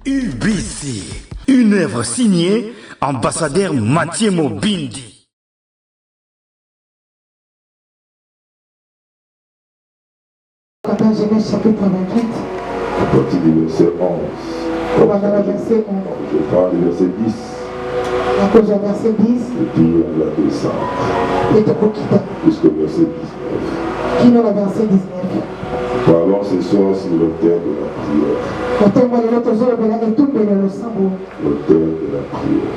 UBC, une œuvre signée ambassadeur Mathieu Mobindi. Genèse chapitre 28. À partir du verset 11. On va dans le verset 11. Je prends le verset 10. À cause du verset 10. Et puis on va descendre. Et te quitter. Jusqu'au verset 19. Qui nous le verset 19. Parlons ce soir sur l'auteur de la prière. L'auteur de la prière.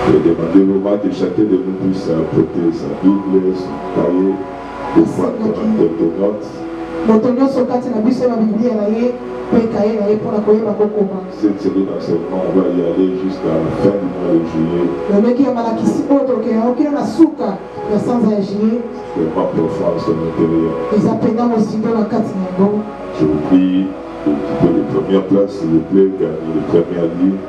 Et demandez-moi que chacun de nous puisse apporter sa Bible, son cahier, pour prendre quelques notes. Cette série d'enseignements, on va y aller jusqu'à la fin du mois de juillet. C'est ma profonde son intérieur. Je vous prie d'occuper les premières places, s'il vous plaît, gagner les premières lignes.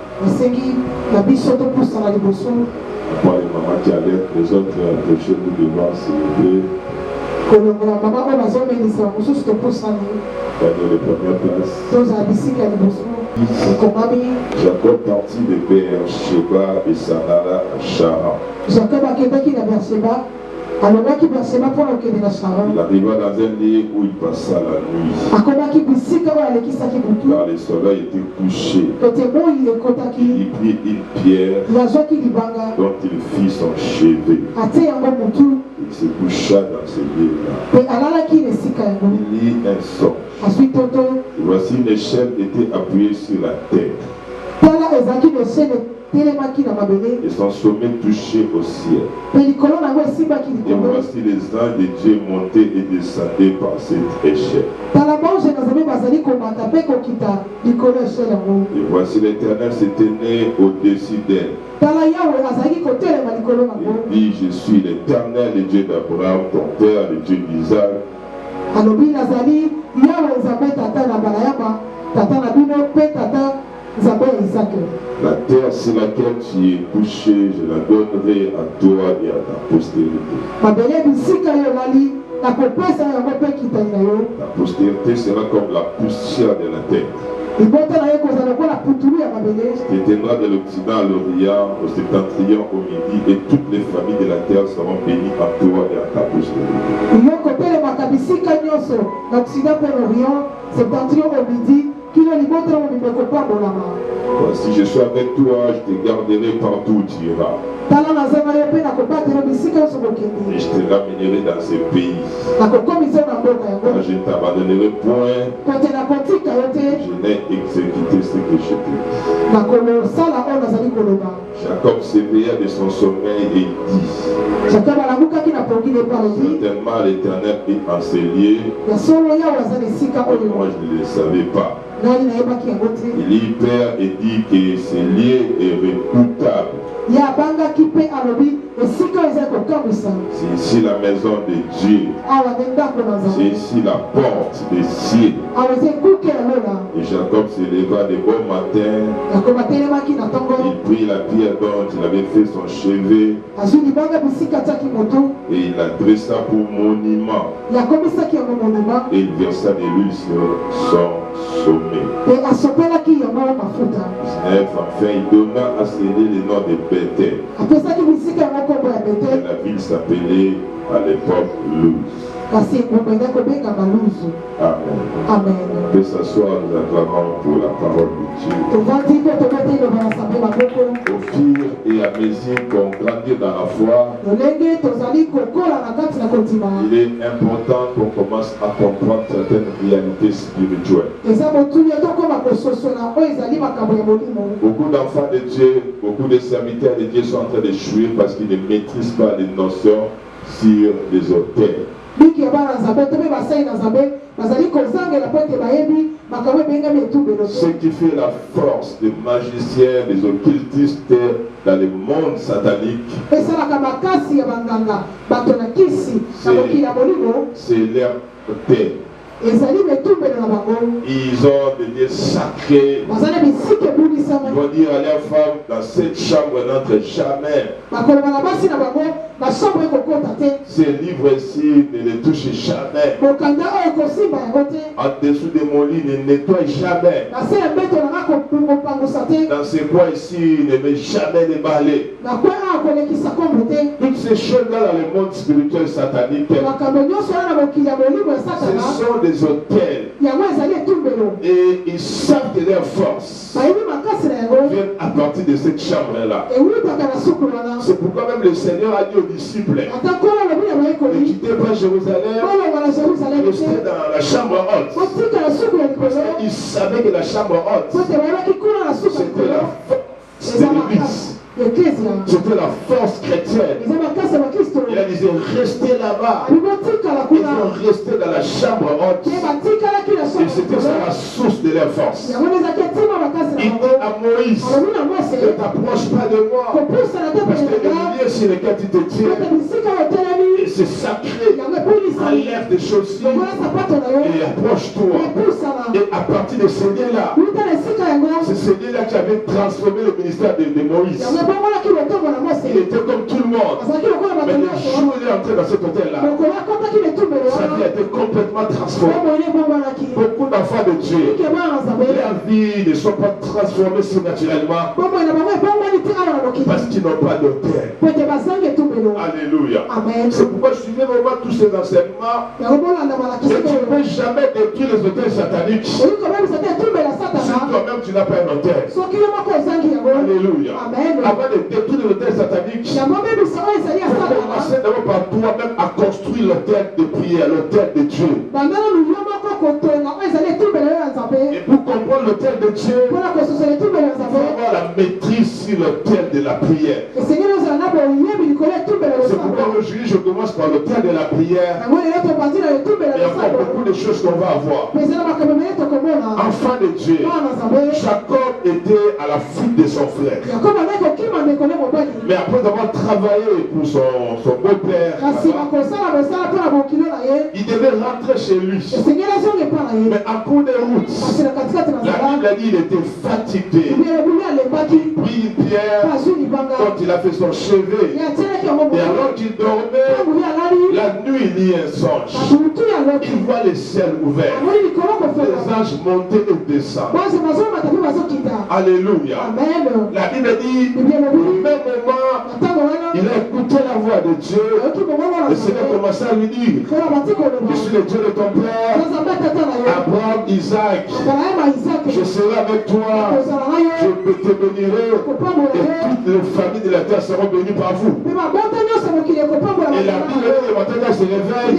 Pour les mamans qui allaient, les autres approchez-vous devant, s'il vous plaît. Gagner les premières places. Jacob partit de Beersheba et s'en alla à Charan. Il arriva dans un lieu où il passa la nuit. Car les soldats étaient couchés. Il prit une pierre dont il fit son chevet. Il se coucha dans ce lieu-là. Il lit un son. Voici une échelle était appuyée sur la terre. Et son sommet touchait au ciel. Et voici les anges de Dieu montaient et descendaient par cette échelle. Et voici l'Éternel se tenait au-dessus d'elle. Il dit, je suis l'Éternel, le Dieu d'Abraham, ton père, le Dieu d'Isaac. La terre sur laquelle tu es couché, je la donnerai à toi et à ta postérité. Ta postérité sera comme la poussière de la terre. Tu t'éteindras de l'Occident à l'Orient, au septentrion, au midi, et toutes les familles de la terre seront bénies à toi et à ta postérité. Voici, je suis avec toi, je te garderai partout où tu iras. Et je te ramènerai dans ce pays. Je ne t'abandonnerai point. Je n'ai exécuté ce que je t'ai dit. Jacob s'éveilla de son sommeil et dit, certainement l'Éternel est en ces lieux. Moi je ne le savais pas. Il y perd et dit que ce lieu est redoutable. C'est ici la maison de Dieu. C'est ici la porte des cieux. Et Jacob se leva de bon matin. Il prit la pierre dont il avait fait son chevet. Et il la dressa pour monument. Et il versa de l'huile sur son sommet. 19, enfin, il donna à sceller le nom de Bethel. Et la ville s'appelait à l'époque Luz. Amen. Amen. On peut s'asseoir, nous acclamons pour la parole de Dieu. Au fur et à mesure qu'on grandit dans la foi, il est important qu'on commence à comprendre certaines réalités spirituelles. Beaucoup d'enfants de Dieu, beaucoup de serviteurs de Dieu sont en train de chouer parce qu'ils ne maîtrisent pas les notions sur les auteurs. Ce qui fait la force des magiciens, des occultistes dans le monde satanique, c'est leur terre. Ils ont des lieux sacrés. Ils vont dire à leur femme, dans cette chambre n'entre jamais. Ces livres ici ne les touchent jamais. En dessous de mon lit, ne nettoie jamais. Dans ces coins ici, ne met jamais les balais. Toutes ces choses-là dans le monde spirituel satanique, ce sont des hôtels. Et ils savent que leur force vient à partir de cette chambre-là. C'est pourquoi même le Seigneur a dit aux disciples, ne quittez pas Jérusalem, restez dans la chambre haute. Parce qu'ils savaient que la chambre haute, c'était la force de l'Église. C'était la force chrétienne. Il a dit, restez là-bas. Ils ont resté dans la chambre haute. Et c'était ça la source de leur force. Il dit à Moïse, ne t'approche pas de moi. Parce que le milieu sur lequel tu te tiens, c'est sacré. Enlève tes chaussures et approche-toi. Et à partir de ce lieu-là, c'est ce lieu-là qui avait transformé le ministère de Moïse. Il était comme tout le monde. Mais le jour où il est entré dans cet hôtel-là, sa vie a été complètement transformée. Beaucoup d'enfants de Dieu, leur vie ne sont pas transformées surnaturellement parce qu'ils n'ont pas d'hôtel. Alléluia. C'est pourquoi je suivais vraiment tous ces enseignements. Et tu ne peux jamais détruire les hôtels sataniques si toi-même tu n'as pas un hôtel. Alléluia. Avant de détruire l'hôtel satanique, il faut commencer d'abord par toi-même à construire l'hôtel de prière, l'hôtel de Dieu. Et pour comprendre l'hôtel de Dieu, il faut avoir la maîtrise sur l'hôtel de la prière. C'est pourquoi aujourd'hui je commence par l'hôtel de la prière. Il y a encore beaucoup de choses qu'on va avoir. Enfant de Dieu, Jacob était à la fuite de son frère. Mais après avoir travaillé pour son beau-père, il devait rentrer chez lui. Mais en cours de route, la Bible a dit qu'il était fatigué. Il prit une pierre quand il a fait son chevet. Et alors qu'il dormait, la nuit il y a un songe. Il voit les ciels ouverts. Les anges monter et descendre. Alléluia. La Bible dit, au même moment, il a écouté la voix de Dieu. Le Seigneur commençait à lui dire, je suis le Dieu de ton père, Abraham, Isaac. Je serai avec toi. Je te bénirai. Et toutes les familles de la terre seront bénies par vous. Et la Bible, le matin, quand il se réveille,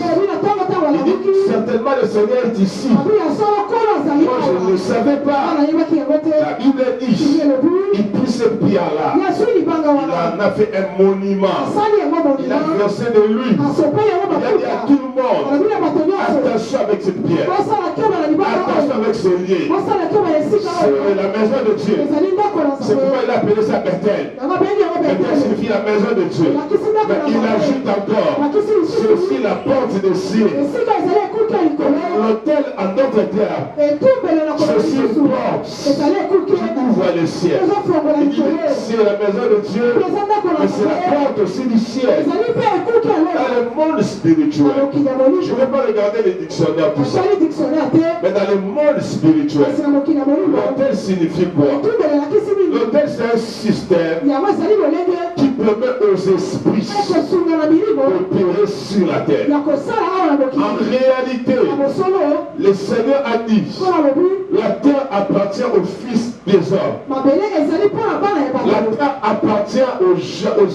il dit, certainement le Seigneur est ici. Moi, je ne le savais pas. La Bible dit, il prit ce pierre-là. Il en a fait un monument. Il a versé de lui. Il a dit à tout le monde, attention avec cette pierre. Attention avec ce lieu. C'est la maison de Dieu. C'est pourquoi il a appelé ça Bethel. Bethel signifie la maison de Dieu. Mais il ajoute encore, c'est aussi la porte des cieux. L'autel en d'autres termes, c'est aussi une porte qui ouvre le ciel. Il dit, c'est la maison de Dieu, mais c'est la porte aussi du ciel. Dans le monde spirituel, je ne vais pas regarder les dictionnaires tout ça, mais dans le monde spirituel, l'autel signifie quoi? L'autel, c'est un système qui permet aux esprits d'opérer sur la terre. En réalité, le Seigneur a dit, la terre appartient aux fils des hommes. La terre appartient aux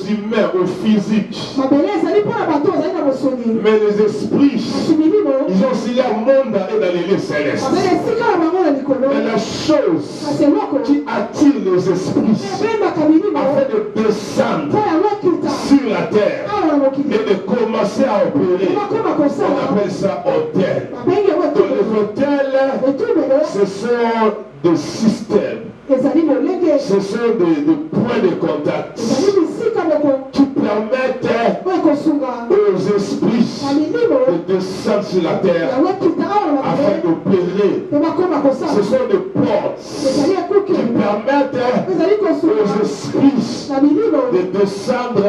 humains, aux physiques. Mais les esprits, ils ont aussi leur monde d'aller dans les lieux célestes. Mais la chose qui attire les esprits afin de descendre sur la terre et de commencer à opérer, on appelle ça hôtel. Donc les hôtels, ce sont des systèmes. Ce sont des points de contact qui permettent aux esprits de descendre sur la terre afin d'opérer. Ce sont des portes qui permettent aux esprits de descendre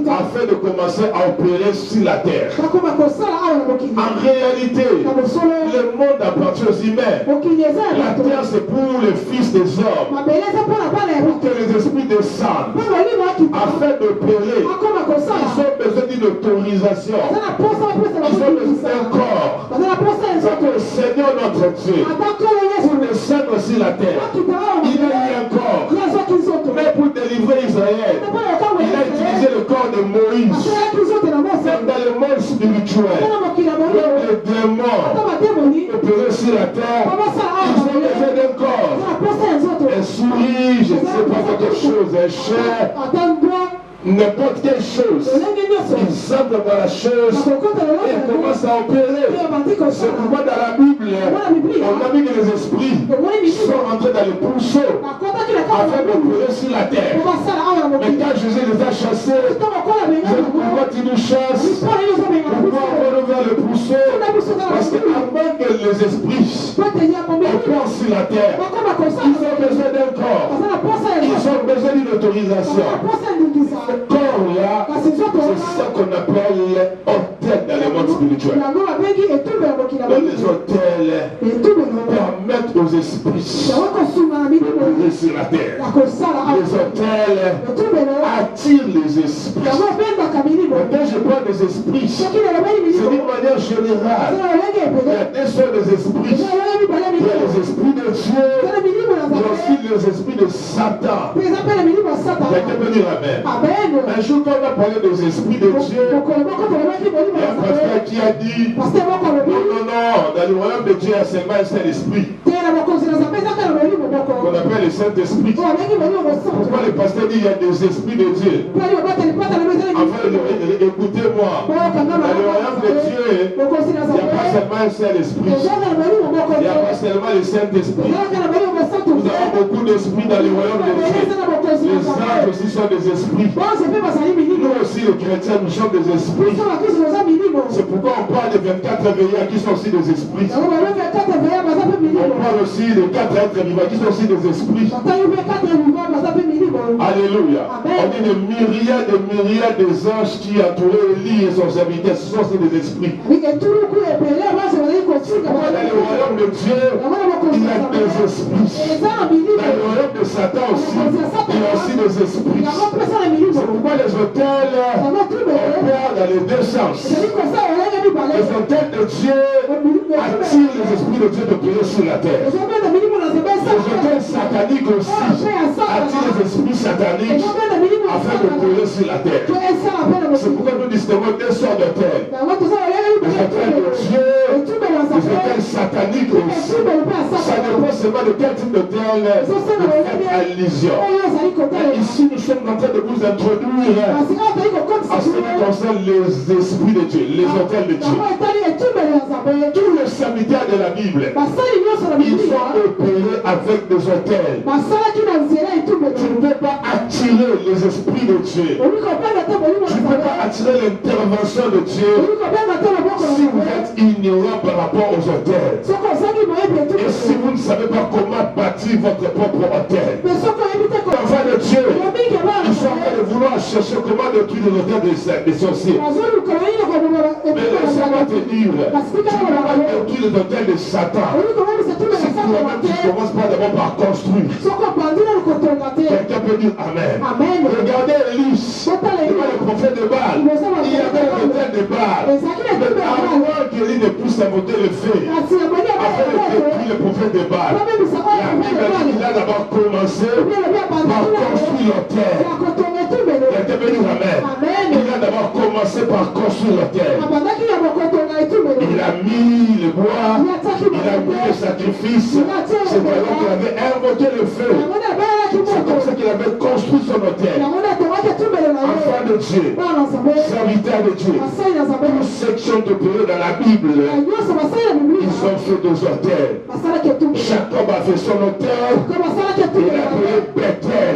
afin de commencer à opérer sur la terre. En réalité, le monde appartient aux humains. La terre, c'est pour les fils des hommes. Pour que les esprits descendent afin d'opérer. Ils ont besoin d'une autorisation. Ils ont besoin d'un corps. Donc le Seigneur notre Dieu, pour descendre sur la terre, il a eu un corps. Mais pour délivrer Israël, il a utilisé le corps de Moïse. Même dans le monde spirituel, les démons opérés sur la terre, ils ont besoin d'un corps. Un souris, je ne sais pas quelque chose, un chien, n'importe quelle chose. Ils entrent dans la chose et commencent à opérer. C'est pourquoi dans la Bible, on a mis que les esprits sont entrés dans le pourceau afin d'opérer sur la terre. Mais quand Jésus les a chassés, pourquoi tu nous chasses? Pourquoi on va vers le pourceau? Parce qu'avant que les esprits opèrent sur la terre, ils ont besoin d'un corps. Ils ont besoin d'une autorisation. Corps là, c'est ça qu'on appelle hôtel dans le monde spirituel. Donc les hôtels permettent aux esprits de sur la terre. Les hôtels attirent les esprits. Quand je parle des esprits, c'est d'une manière générale. Il y a des sortes d'esprits. Il y a les esprits de Dieu. Il y a aussi les esprits de Satan. Quelqu'un peut dire Amen. Un jour, quand on a parlé des esprits de Dieu, il y a un pasteur qui a dit non, dans le royaume de Dieu, il y a seulement un seul esprit qu'on appelle le Saint-Esprit. Pourquoi le pasteur dit qu'il y a des esprits de Dieu? Enfin, écoutez-moi, dans le royaume de Dieu, il n'y a pas seulement un seul esprit, il n'y a pas seulement le Saint-Esprit. Nous avons beaucoup d'esprits dans le royaume de Dieu. Les anges aussi sont des esprits. Nous aussi, les chrétiens, nous sommes des esprits. C'est pourquoi on parle des 24 veillants qui sont aussi des esprits. On parle aussi des 4 êtres vivants qui sont aussi des esprits. Alléluia. On dit des myriades des anges qui entouraient Élie et son serviteur. Ce sont aussi des esprits. Dans le royaume de Dieu, il y a des esprits. Dans le royaume de Satan aussi, il y a aussi des esprits. C'est pourquoi les hôtels opèrent dans les deux sens. Les hôtels de Dieu attirent les esprits de Dieu de prier sur la terre. Les hôtels sataniques aussi attirent les esprits sataniques afin de prier sur la terre. C'est pourquoi nous distinguons deux sortes d'hôtels. Les hôtels de Dieu, les hôtels sataniques aussi. Ça dépend seulement de quel type d'hôtel vous faites allusion. Ici, nous sommes en train de vous introduire à ce qui concerne les esprits de Dieu, les hôtels de Dieu. Tous les serviteurs de la Bible, ils sont opérés avec des hôtels. Tu ne peux pas attirer les esprits de Dieu. Tu ne peux pas attirer l'intervention de Dieu si vous êtes ignorant par rapport aux hôtels. Et si vous ne savez pas comment bâtir votre propre hôtel. Enfants de Dieu, ils sont en train de vouloir chercher comment détruire les hôtels des sorciers. Mais laisse-moi te dire, tu ne peux pas détruire les hôtels de Satan si toi-même tu ne commences pas d'abord par construire. Quelqu'un peut dire Amen. Regardez Élise, devant le prophète de Baal, il y avait l'hôtel de Baal. Mais avant qu'Élie ne puisse invoquer le feu afin de détruire le prophète de Baal, la Bible dit qu'il a d'abord commencé par construire l'hôtel. Quelqu'un peut dire Amen. Il a d'abord commencé par construire l'hôtel. Il a mis le bois, il a mis le sacrifice. C'est alors qu'il avait invoqué le feu. C'est comme ça qu'il avait construit son hôtel. Enfant de Dieu, serviteur de Dieu, tous ceux qui sont opérés dans la Bible, ils ont fait des hôtels. Jacob a fait son hôtel. Il a appelé Bethel.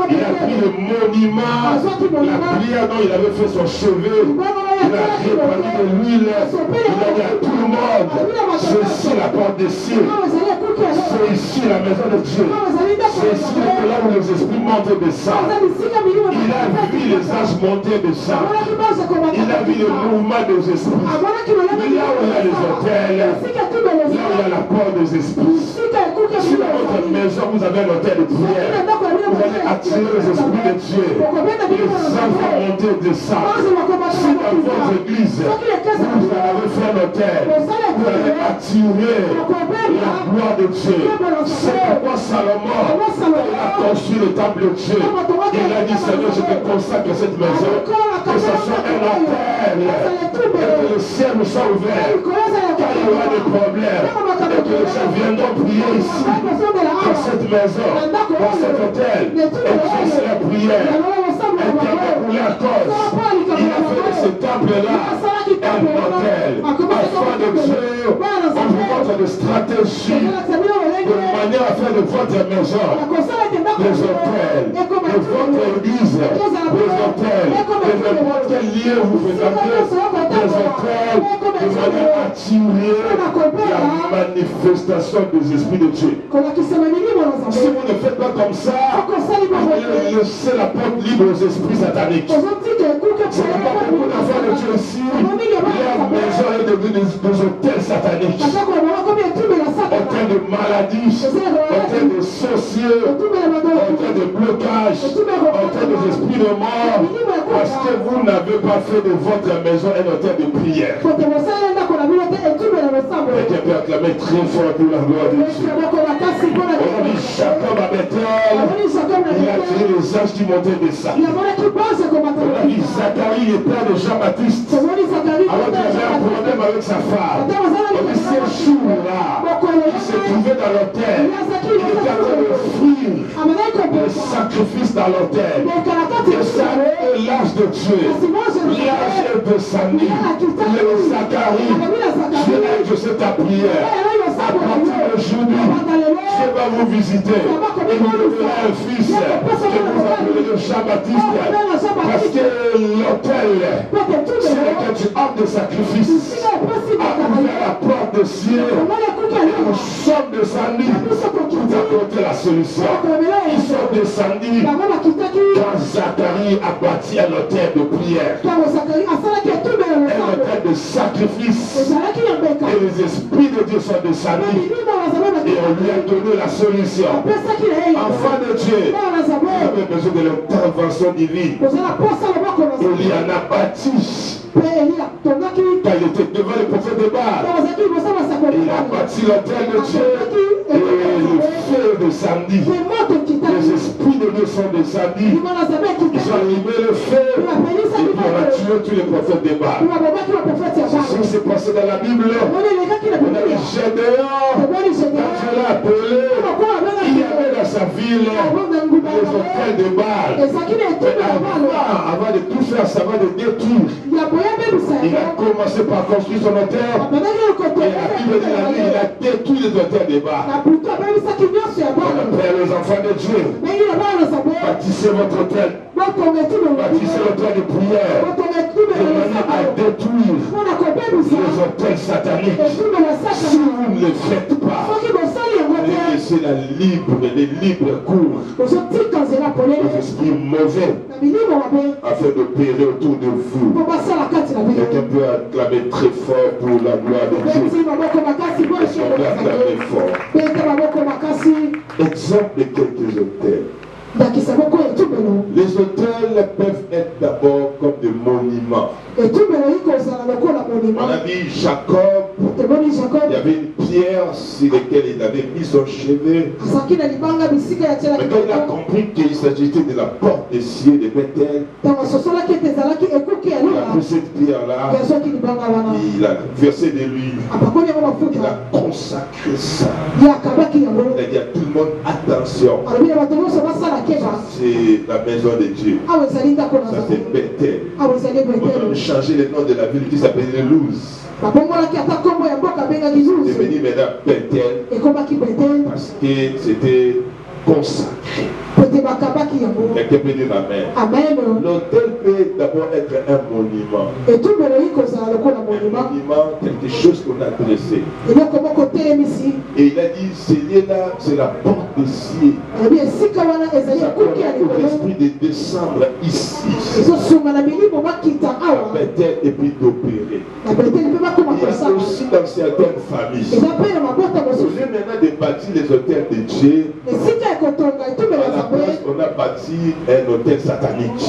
Il a pris le monument prière dont il avait fait son chevet, il a répandu de l'huile, il a dit à tout le monde, c'est ici la porte des cieux, c'est ici la maison de Dieu, c'est ici là où les esprits montent et descendent. Il a vu les anges monter et descendre, il a vu le mouvement des esprits, là où il y a les hôtels, là où il y a la porte des esprits. Si dans votre maison vous avez un hôtel de prière, vous allez attirer les esprits de Dieu, les anges vont monter et descendre. Si dans votre église vous avez fait un hôtel, vous allez attirer la gloire de Dieu. C'est pourquoi Salomon, il a construit le temple de Dieu. Il a dit, Seigneur, je te consacre cette maison, que ce soit un hôtel, et que le ciel nous soit ouvert, car il y aura des problèmes, et que les gens viendront prier ici, dans cette maison, dans cet hôtel, et Dieu la prière, et pour la cause. Il a fait de ce temple-là un hôtel, afin de Dieu, on vous montre des stratégies, de manière à faire de votre maison des hôtels, de votre église, des hôtels, de n'importe quel lieu où vous fréquentez, des hôtels, de manière à attirer la manifestation des esprits de Dieu. Si vous ne faites pas comme ça, vous laissez la porte libre aux esprits sataniques. C'est pourquoi beaucoup d'enfants de Dieu ici, leur maison est devenue des hôtels sataniques. Hôtels de maladies, hôtels de sorciers, hôtels de blocage, hôtels des esprits de mort, parce que vous n'avez pas fait de votre maison un hôtel de prière. Et tu peux acclamer très fort pour la gloire de Dieu. On dit Jacob à Bethel, il a tiré les anges qui montaient des sacs. On dit Zacharie, le père de Jean-Baptiste, alors qu'il avait un problème avec sa femme. On dit ces jours-là, il s'est trouvé dans l'hôtel, il était en train de fuir le sacrifice dans l'hôtel. Et ça, l'âge de Dieu, l'âge de Samy, le Zacharie, je vais exaucer ta prière. À partir d'aujourd'hui, je vais vous visiter et vous donnerez un fils que vous appellerez Jean-Baptiste, parce que l'autel sur lequel tu offres de sacrifice a ouvert la porte de ciel et nous sommes descendus pour t'apporter la solution. Ils sont descendus quand Zacharie a bâti un hôtel de prière, un hôtel de sacrifice, et les esprits de Dieu sont descendus et on lui a donné la solution. Enfant de Dieu, vous avez besoin de l'intervention divine. Il y en a bâti quand il était devant le prophète de Baal. Il a bâti l'autel de Dieu et le feu de samedi. Les esprits de Dieu sont descendus. Ils ont allumé le feu et puis on a tué tous les prophètes de Baal. C'est ce qui s'est passé dans la Bible. On a dit Gédéon, quand Dieu l'a appelé, il y avait dans sa ville les hôtels de Baal. Avant de tout faire, ça va de détruire. Il a commencé par construire son hôtel. Et la Bible dit la nuit, il a détruit les hôtels de Baal. On appelle les enfants de Dieu. Bâtissez votre hôtel. Bâtissez l'hôtel de prière. De manière à détruire les hôtels sataniques. Si vous ne le faites pas, laissez les libres cours aux esprits mauvais afin d'opérer autour de vous. Quelqu'un peut acclamer très fort pour la gloire de Dieu. Est-ce qu'on peut acclamer fort? Exemple de quelques hôtels. Les hôtels peuvent être d'abord comme des monuments. On a dit Jacob, il y avait une pierre sur laquelle il avait mis son chevet. Mais quand il a compris qu'il s'agissait de la porte des cieux de Bethel, il a pris cette pierre-là, il a versé de l'huile, il a consacré ça. Il a dit à tout le monde, attention, c'est la maison de Dieu. Ça c'est Bethel. On a changé le nom de la ville qui s'appelait Luz. C'est devenu maintenant Bethel parce que c'était consacré. Quelqu'un peut dire amen. L'autel peut d'abord être un monument. Un monument, quelque chose qu'on a dressé. Et il a dit, ce lieu-là, c'est la porte des cieux. Ça permet au l'esprit de descendre ici. Et puis d'opérer. Il y a aussi dans certaines familles. Au lieu maintenant de bâtir les hôtels de Dieu, à la place, on a bâti un hôtel satanique.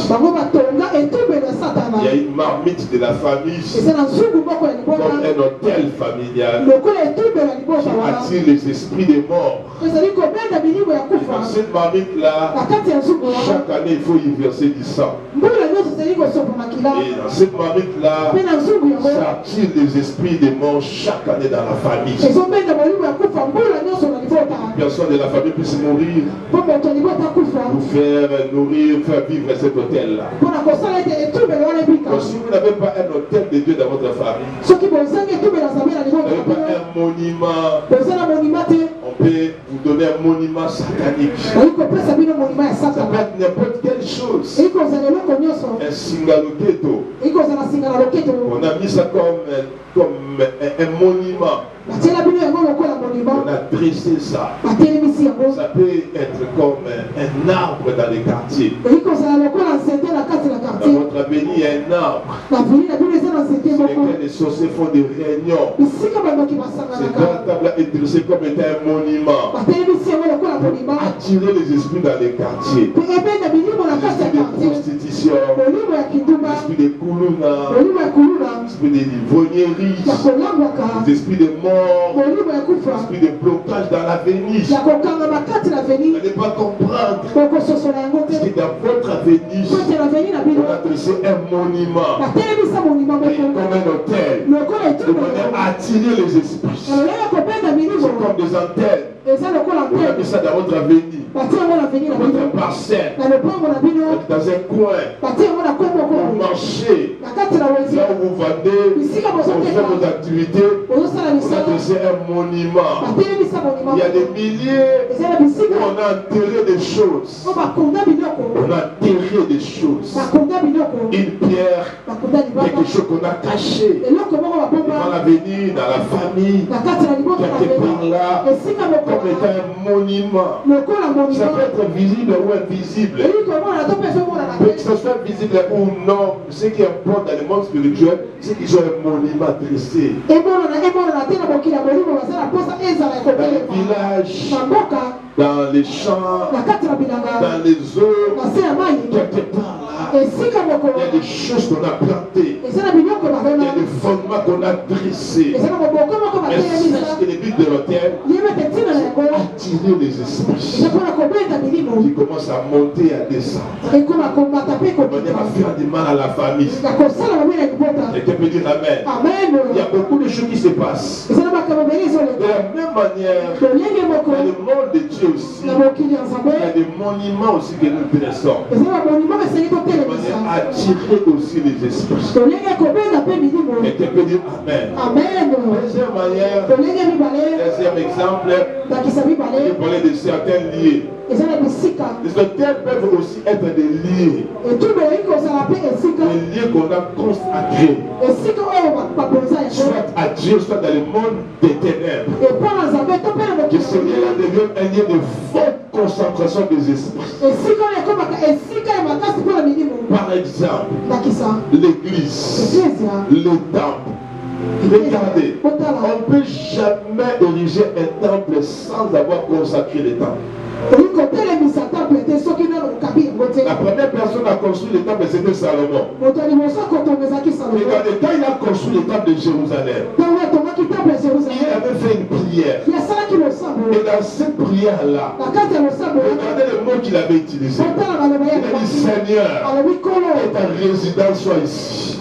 Il y a une marmite de la famille comme un hôtel familial qui attire les esprits des morts. Et dans cette marmite-là, chaque année, il faut y verser du sang. Et dans cette marmite-là, ça attire les esprits des morts chaque année dans la famille. Une personne de la famille puisse mourir, pour faire nourrir, faire vivre cet hôtel-là. Donc si vous n'avez pas un hôtel de Dieu dans votre famille, vous n'avez pas un monument, on peut vous donner un monument satanique. Ça peut être n'importe quelle chose. Un singaloketo. On a mis ça comme un monument. On a dressé ça. Ça peut être comme un arbre dans les quartiers. Dans votre avenue, il y a un arbre. Sur lequel les sorciers font des réunions. Cette grande table est dressée comme étant un monument. Attirer les esprits dans les quartiers. Les esprits de prostitution. Les esprits de koulouna. Les esprits de livrognerie. Les esprits de mort. L'esprit de blocage dans l'avenir. Vous n'allez pas comprendre. Parce que dans votre avenir, on a dressé un monument. Comme un hôtel. De manière à attirer les esprits. C'est comme des antennes. Vous avez mis ça dans votre avenir. Dans votre parcelle. Dans un coin. Pour marcher. Là où vous vendez. Pour faire vos activités. On a dressé un monument. Il y a des milliers où on a enterré des choses. On a enterré des choses. Une pierre, quelque chose qu'on a caché. Dans l'avenir, dans la famille, quelque part là, comme étant un monument. Ça peut être visible ou invisible. Que ce soit visible ou non, ce qui importe dans le monde spirituel, c'est qu'ils ont un monument dressé. Dans les villages, dans les champs, dans les eaux, quelque part là, il y a des choses qu'on a plantées, il y a des fondements qu'on a dressés. Mais sache que le but de l'hôtel, c'est attirer les esprits qui commencent à monter et à descendre. De manière à faire du mal à la famille. Quelqu'un peut dire amen. Il y a beaucoup de choses qui se passent. De la même manière, dans le monde de Dieu aussi, il y a des monuments aussi que nous dressons. De manière à attirer aussi les esprits. Quelqu'un peut dire amen. Deuxième manière, deuxième exemple, je parlais de certains lieux. Les hôtels peuvent aussi être des lieux. Des lieux qu'on a consacrés. Soit à Dieu, soit dans le monde des ténèbres. Que ce lieu-là devient un lieu de forte concentration des esprits. Par exemple, l'église, le temple. Regardez, on ne peut jamais ériger un temple sans avoir consacré le temple. La première personne à construire le temple, c'était Salomon. Regardez, quand il a construit le temple de Jérusalem, il avait fait une prière. Et dans cette prière-là, regardez le mot qu'il avait utilisé. Il a dit Seigneur, que ta résidence soit ici.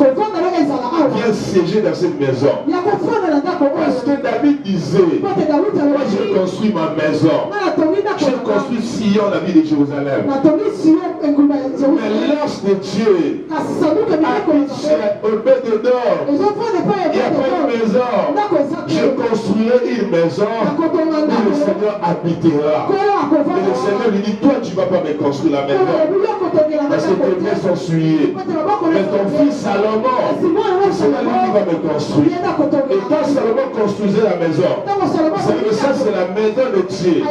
Viens siéger dans cette maison. Parce que David disait, moi je construis ma maison. Je construis Sion, la ville de Jérusalem. Mais l'ange de Dieu habite chez Obed-Edom. Il n'y a pas une maison. Je construirai une maison où le Seigneur habitera. Mais le Seigneur lui dit, toi tu ne vas pas me construire la maison. Parce que tes mains sont souillées. Mais ton fils Salomon, c'est lui qui va me construire. Et quand Salomon construisait la maison, ça c'est la maison de Dieu.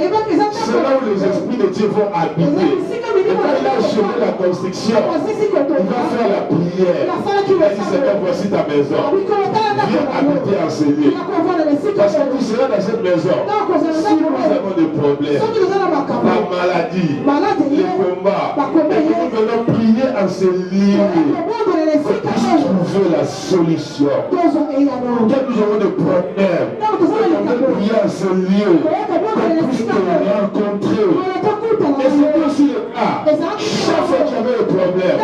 C'est là où les esprits de Dieu vont habiter. Et quand il a achevé la construction, il va faire la prière. Il dit, Seigneur, voici ta maison. Viens habiter en ce lieu. Parce que tu seras dans cette maison. Si nous avons des problèmes, la maladie, les combats, et que nous venons prier en ce lieu, pour trouver la solution. Quand nous avons des problèmes, nous venons prier en ce lieu, pour puisse te rencontrer. Et c'est aussi le cas. Chaque fois qu'il y avait des problèmes,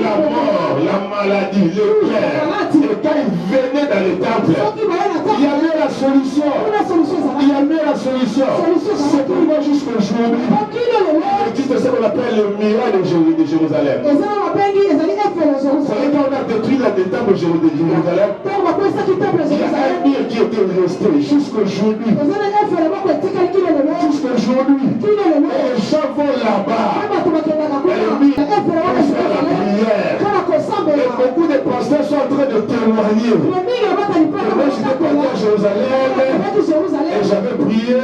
la mort, la maladie, le père, et quand il venait dans les temples, il y avait la solution. Il y avait la solution. C'est pourquoi jusqu'aujourd'hui, le titre de ce qu'on appelle le miracle de Jérusalem. C'est quand on a détruit la temple de Jérusalem, il y a un mur qui était resté jusqu'aujourd'hui. Jusqu'aujourd'hui. Et les gens vont là-bas. Et le mur pour faire la prière. Et beaucoup de pasteurs sont en train de témoigner. Et moi j'étais parti à Jérusalem et j'avais prié,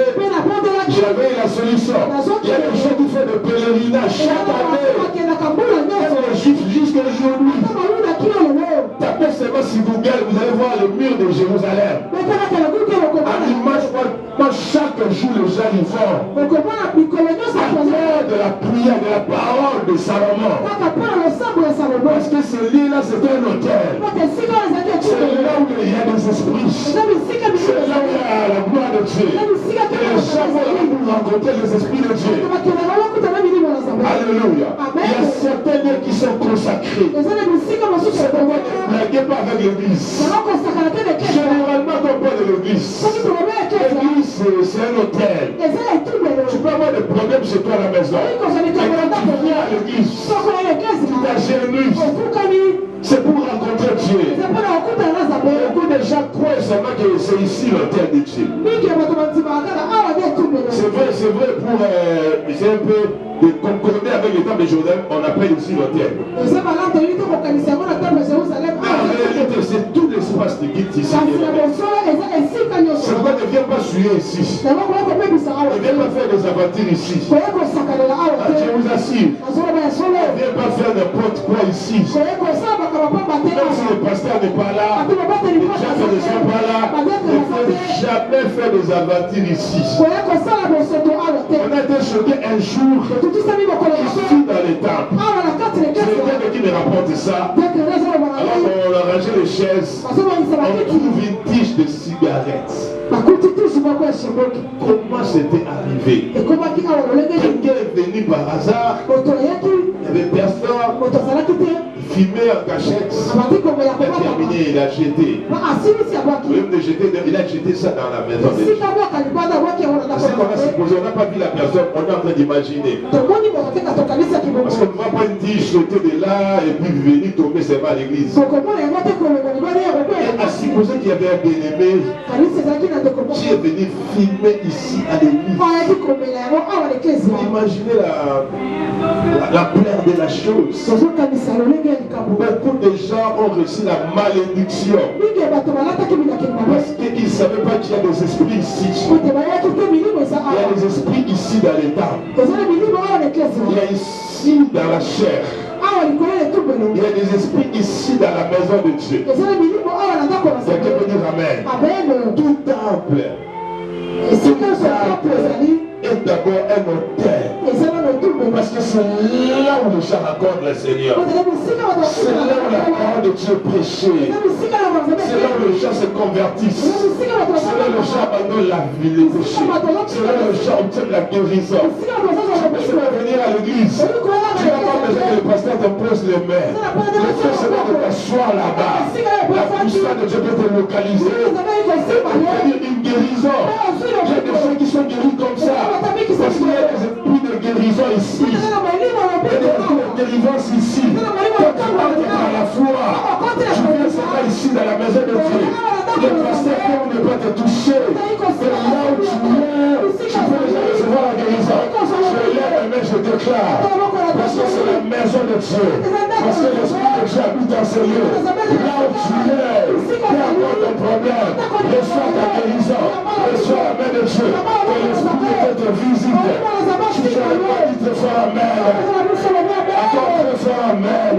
j'avais la solution. Il y a des gens qui font des pèlerinages chaque année. Et les Juifs jusqu'aujourd'hui. Tapez seulement sur Google, vous allez voir le mur de Jérusalem. En image, moi chaque jour les gens y vont. À cause de la prière, de la parole de Salomon. Parce que ce lieu-là c'est un hôtel. C'est là où il y a des esprits. C'est là où il y a la gloire de Dieu. Et les gens vont là pour rencontrer les esprits de Dieu. Alléluia. Il y a certains lieux qui sont consacrés. C'est pourquoi ne blaguez pas avec l'église. Généralement, quand on parle de l'église, l'église c'est un hôtel. Tu peux avoir des problèmes chez toi à la maison. Et quand tu viens à l'église, tu t'agenouilles. C'est pour rencontrer Dieu. Beaucoup de gens croient seulement que c'est ici l'hôtel de Dieu. C'est vrai pour c'est un peu de concorder avec le temple de Jérusalem, on appelle ici l'hôtel. En réalité, c'est tout l'espace de guide ici. C'est pourquoi ne viens pas suivre ici. Ne viens pas faire des aventures ici. Je vous assure. Ne viens pas faire n'importe quoi ici. Même si le pasteur n'est pas là, les gens ne sont pas là, ne faut jamais faire des aventures ici. On a été choqué un jour ici dans les temples. C'est quelqu'un qui me rapporte ça. Alors on a rangé les chaises, on trouve une tige de cigarettes. Comment c'était arrivé? Quelqu'un est venu par hasard, il y avait personne, il fumait en cachette, il a terminé, il a jeté. Au lieu de jeter, il a jeté ça dans la maison de Dieu. C'est qu'on a supposé, on n'a pas vu la personne, on est en train d'imaginer. Parce qu'on ne va pas une tige sauter de là et puis venir tomber seulement à l'église. Et à supposer qu'il y avait un bien-aimé qui est venu filmer ici à l'église. Imaginez la plaire de la chose. Beaucoup de gens ont reçu la malédiction parce qu'ils ne savaient pas qu'il y a des esprits ici. Il y a des esprits ici dans les temples. Il y a ici dans la chair. Il y a des esprits ici dans la maison de Dieu. Quelqu'un peut dire Amen. Tout temple est d'abord un hôtel. Parce que c'est là où les gens rencontrent le Seigneur. C'est là où la parole de Dieu est prêchée. C'est là où les gens se convertissent. C'est là où les gens abandonnent la vie, les péchés. C'est là où les gens obtiennent la guérison. Tu peux venir à l'église. Tu n'as pas besoin que le pasteur te pose les mains. Le fait seulement de t'asseoir là-bas. La puissance de Dieu peut te localiser. Et une guérison. Il y a des gens qui sont guéris comme ça. Parce qu'il y a des esprits de guérison ici. Il y a des esprits de délivrance ici. Quand tu parles par la foi, tu viens seulement ici dans la maison de Dieu. Le pasteur peut ne pas te toucher. Et là où tu viens, tu peux déjà recevoir la guérison. déjà. Parce que c'est la maison de Dieu. Parce que l'Esprit de Dieu habite dans ce lieu. Là où tu es, peu importe ton problème, reçois ta guérison, reçois la main de Dieu. Que l'Esprit de Dieu te visite. Si tu n'as pas dit très fort amen, encore très fort amen.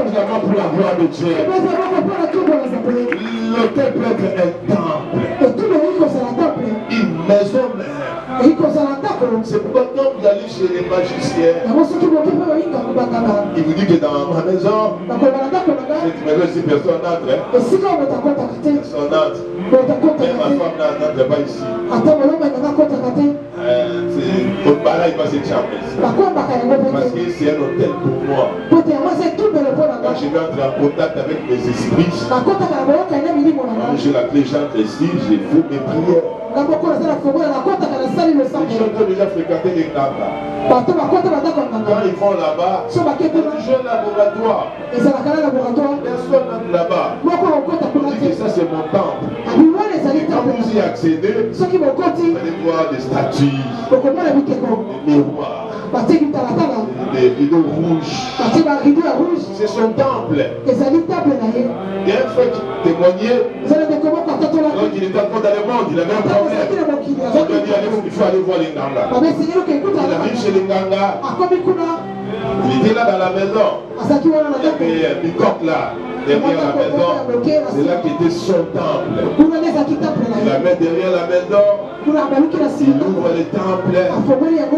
Évidemment pour la gloire de Dieu. Le temple est un temple. Une maison même. C'est pourquoi quand vous allez chez les magiciens, il vous dit que dans ma maison, cette maison ici, personne n'entre. Personne n'entre. Même ma femme n'entre pas ici. Votre barrage va se charmer ici. Parce que c'est un hôtel pour moi. Quand je vais entrer en contact avec mes esprits, j'ai la clé, j'entre ici, j'ai fait mes prières. Les gens qui ont déjà fréquenté les Nganga, quand ils vont là-bas, c'est un laboratoire. Personne n'entre là-bas. On dit que ça c'est mon temple. Et quand vous y accédez, vous allez voir des statues, des miroirs, des rideaux rouges. C'est son temple. Il y a un frère qui témoignait. Alors qu'il était encore dans le monde, il avait un problème. On lui a dit il faut aller voir les Nganga. Il arrive chez les Nganga. Il était là dans la maison. Il y avait un bicoque là. Derrière la maison, c'est là qu'était son temple. Il la met derrière la maison, il ouvre le temple, il y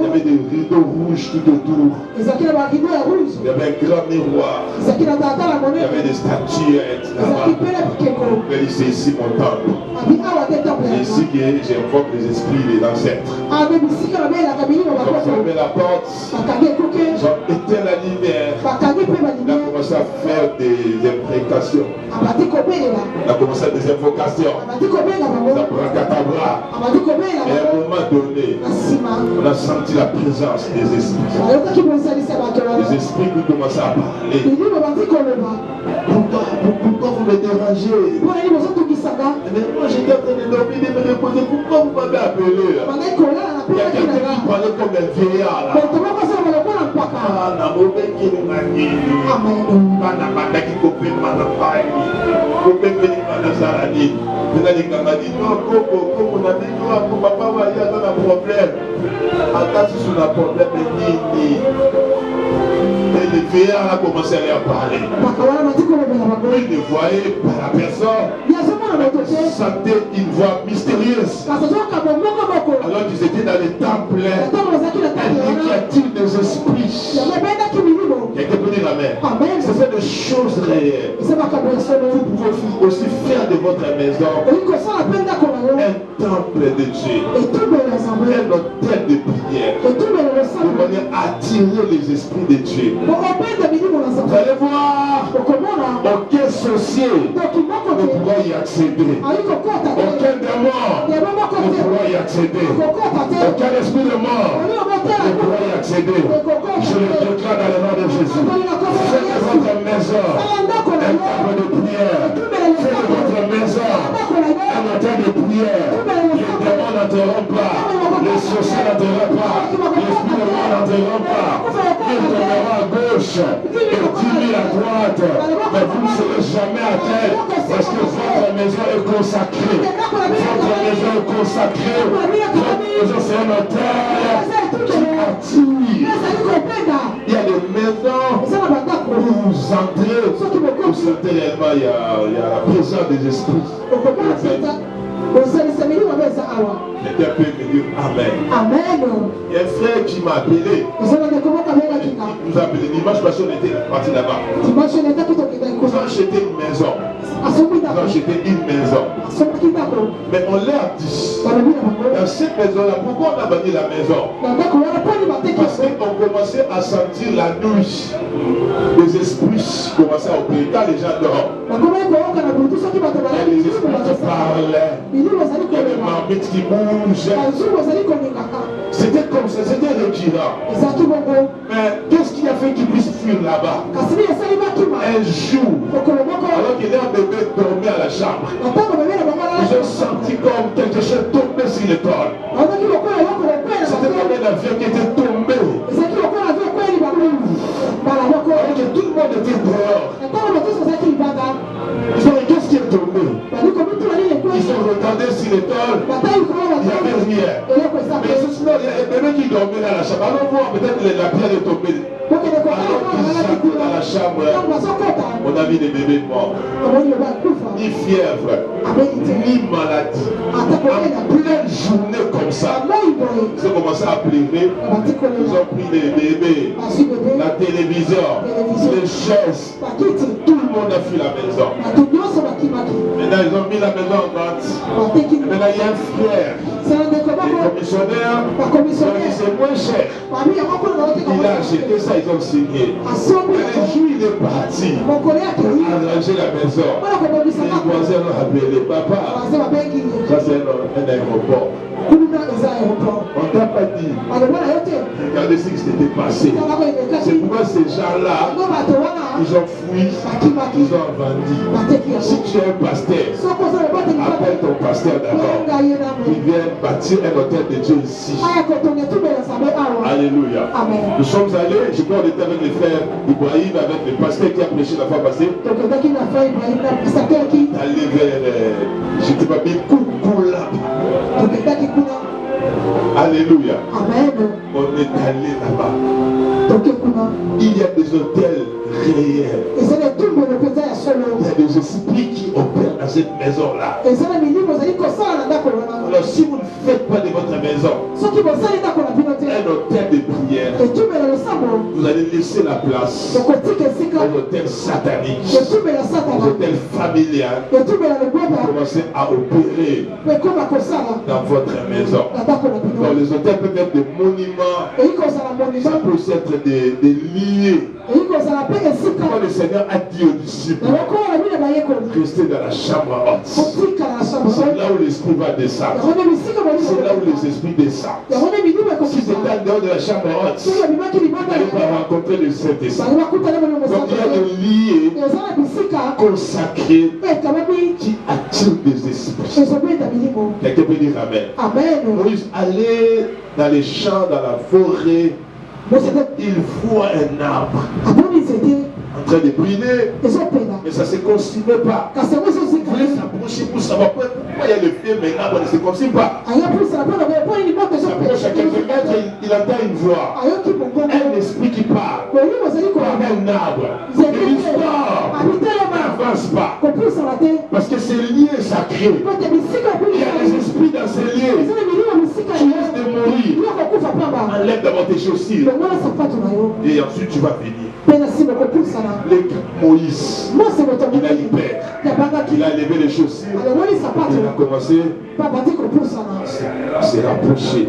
avait des rideaux rouges tout autour. Il y avait un grand miroir, il y avait des statuettes là-bas. Il dit c'est ici mon temple. C'est ici que j'invoque les esprits des ancêtres. Ils ont fermé la porte, ils ont éteint la lumière. Il a commencé à faire des imprécations. Il a commencé à faire des invocations. Et à un moment donné, on a senti la présence des esprits. Les esprits qui commençaient à parler. Pourquoi vous me dérangez? Mais moi j'étais en train de dormir et me reposer. Pourquoi vous m'avez appelé? Il y a quelqu'un qui parlait comme un vieillard là. Et les vieillards a commencé à leur parler. Il ne voyait pas la personne. Il sentait une voix mystérieuse. Alors qu'ils étaient dans les temples. Il y a-t-il des esprits? Quelqu'un peut dire amen. C'est des choses réelles. Vous pouvez aussi faire de votre maison un temple de Dieu, un hôtel de prière. Vous allez attirer les esprits de Dieu. Vous allez voir, aucun sorcier ne pourra y accéder. Aucun démon ne pourra y accéder. Aucun esprit de mort ne pourra y accéder. Je le déclare dans le nom de Jésus. Faites de votre maison un temple de prière. Faites de votre maison un hôtel de prière. Les démons n'entreront pas. Les sorciers n'entreront pas. L'esprit de mort n'entreront pas. Il tombera à gauche et 10 000 à droite. Mais vous ne serez jamais à terre parce que votre maison est consacrée. Votre maison est consacrée. Votre maison c'est un hôtel qui attire. Il y a des maisons où vous entrez. Vous sentez réellement il y a la présence des esprits. Quelqu'un peut me dire amen. Il y a un frère qui m'a appelé. Il nous a appelé dimanche parce qu'on était parti là-bas. Ils ont acheté une maison. Mais on l'a dit. Dans cette maison-là, pourquoi on a banni la maison? Parce qu'on commençait à sentir la nuit. Les esprits commençaient à opérer. Quand les gens dorment, les esprits qui parlaient. Il y avait des marmites qui bougent. C'était comme ça, c'était récurrent. Mais qu'est-ce qui a fait qu'il puisse fuir là-bas? Un jour, alors qu'il est un bébé dormi à la chambre, ils ont senti comme quelque chose tombé sur l'épaule. C'était comme un avion qui était tombé. bien qui dormait dans la chambre. Allons voir, peut-être la pierre est tombée. Alors qu'ils sont dans la chambre, on a vu des bébés morts. Ni fièvre, ni maladie. En pleine journée comme ça, ils ont commencé à pleurer. Ils ont pris les bébés, la télévision, les chaises. Tout le monde a fui la maison. Maintenant, ils ont mis la maison en vente. Maintenant, il y a un frère. Les commissionnaires ont dit c'est moins cher. Il a acheté ça, ils ont signé. Un jour, il est parti arranger la maison. Les voisins l'ont appelé papa. Ça, c'est un aéroport. On t'a pas dit. Regardez ce qui s'était passé. C'est pourquoi ces gens-là, ils ont fui, ils ont vendu. Si tu es un pasteur, appelle ton pasteur d'abord. Il vient bâtir un hôtel de Dieu ici. Alléluia. Nous sommes allés, je crois qu'on était avec les frères Ibrahim, avec le pasteur qui a prêché la fois passée. Allé vers, je ne sais pas bien, Koukoula. Alléluia. Amen. On est allé là-bas. Il y a des hôtels réels. Il y a des esprits qui opèrent dans cette maison-là. Alors si vous ne faites pas de votre maison un hôtel de prière, vous allez laisser la place aux hôtels sataniques, aux hôtels familiales, pour commencer à opérer dans votre maison. Donc les hôtels peuvent être des monuments, ça peut aussi être des lieux. Quand le Seigneur a dit aux disciples, restez dans la chambre haute. C'est là où l'esprit va descendre. C'est là où les esprits descendent. Si c'est en dehors de la chambre haute, vous n'allez pas rencontrer le Saint-Esprit. Donc il y a des lieux consacrés qui attirent des esprits. Quelqu'un peut dire Amen. Moïse allait dans les champs, dans la forêt. Il voit un arbre en train de brûler, mais ça ne se consume pas. Il voulait s'approcher pour savoir pourquoi il y a le feu, mais l'arbre ne se consume pas. Il s'approche à quelques mètres, il entend une voix, un esprit qui parle, comme un arbre. Il dit stop, n'avance pas, parce que c'est lié sacré. Il y a des esprits dans ces lieux. Tu risques de mourir. Enlève d'abord tes chaussures. Et ensuite tu vas venir. Moïse, il a libéré. Il a levé les chaussures. Il a commencé à se rapprocher.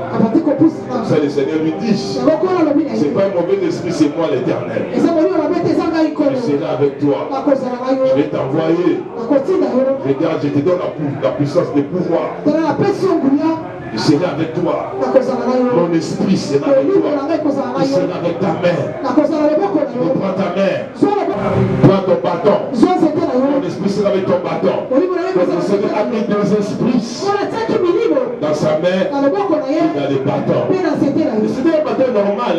Comme ça le Seigneur lui dit, c'est pas un mauvais esprit, c'est moi l'Éternel. Je serai avec toi. Je vais t'envoyer. Regarde, je te donne la puissance de pouvoir. Je serai avec toi. Mon esprit sera avec toi. Il sera avec ta main. Je prends ta main. Prends ton bâton. Mon esprit sera avec ton bâton. Donc le Seigneur a mis deux esprits dans sa main et dans les bâtons. C'était un bâton normal.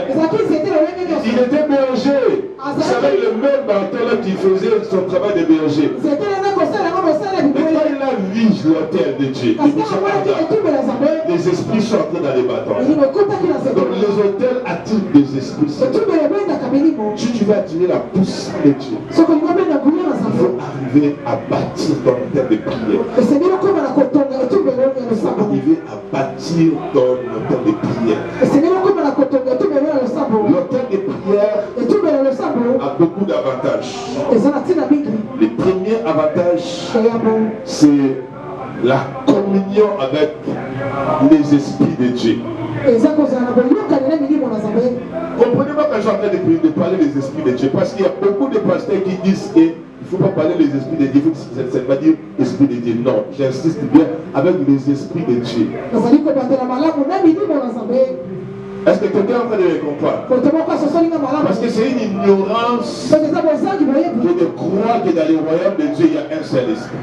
Il était berger. Vous savez, le même bâton là qui faisait son travail de berger. Mais quand il a vu l'autel de Dieu, les esprits sont entrés dans les bâtons. Donc les hôtels attirent des esprits. Si tu veux attirer la pousse de Dieu, il faut arriver à bâtir ton hôtel de prière. Il faut arriver à bâtir ton hôtel de prière. L'hôtel de prière a beaucoup d'avantages. Le premier avantage, c'est la communion avec les esprits de Dieu. Comprenez-moi quand je suis en train de parler des esprits de Dieu, parce qu'il y a beaucoup de pasteurs qui disent qu'il ne faut pas parler des esprits de Dieu, ça ne veut pas dire esprit de Dieu. Non, j'insiste bien avec les esprits de Dieu. Est-ce que quelqu'un est en train de le comprendre? Parce que c'est une ignorance que de croire que dans le royaume de Dieu, il y a un seul esprit.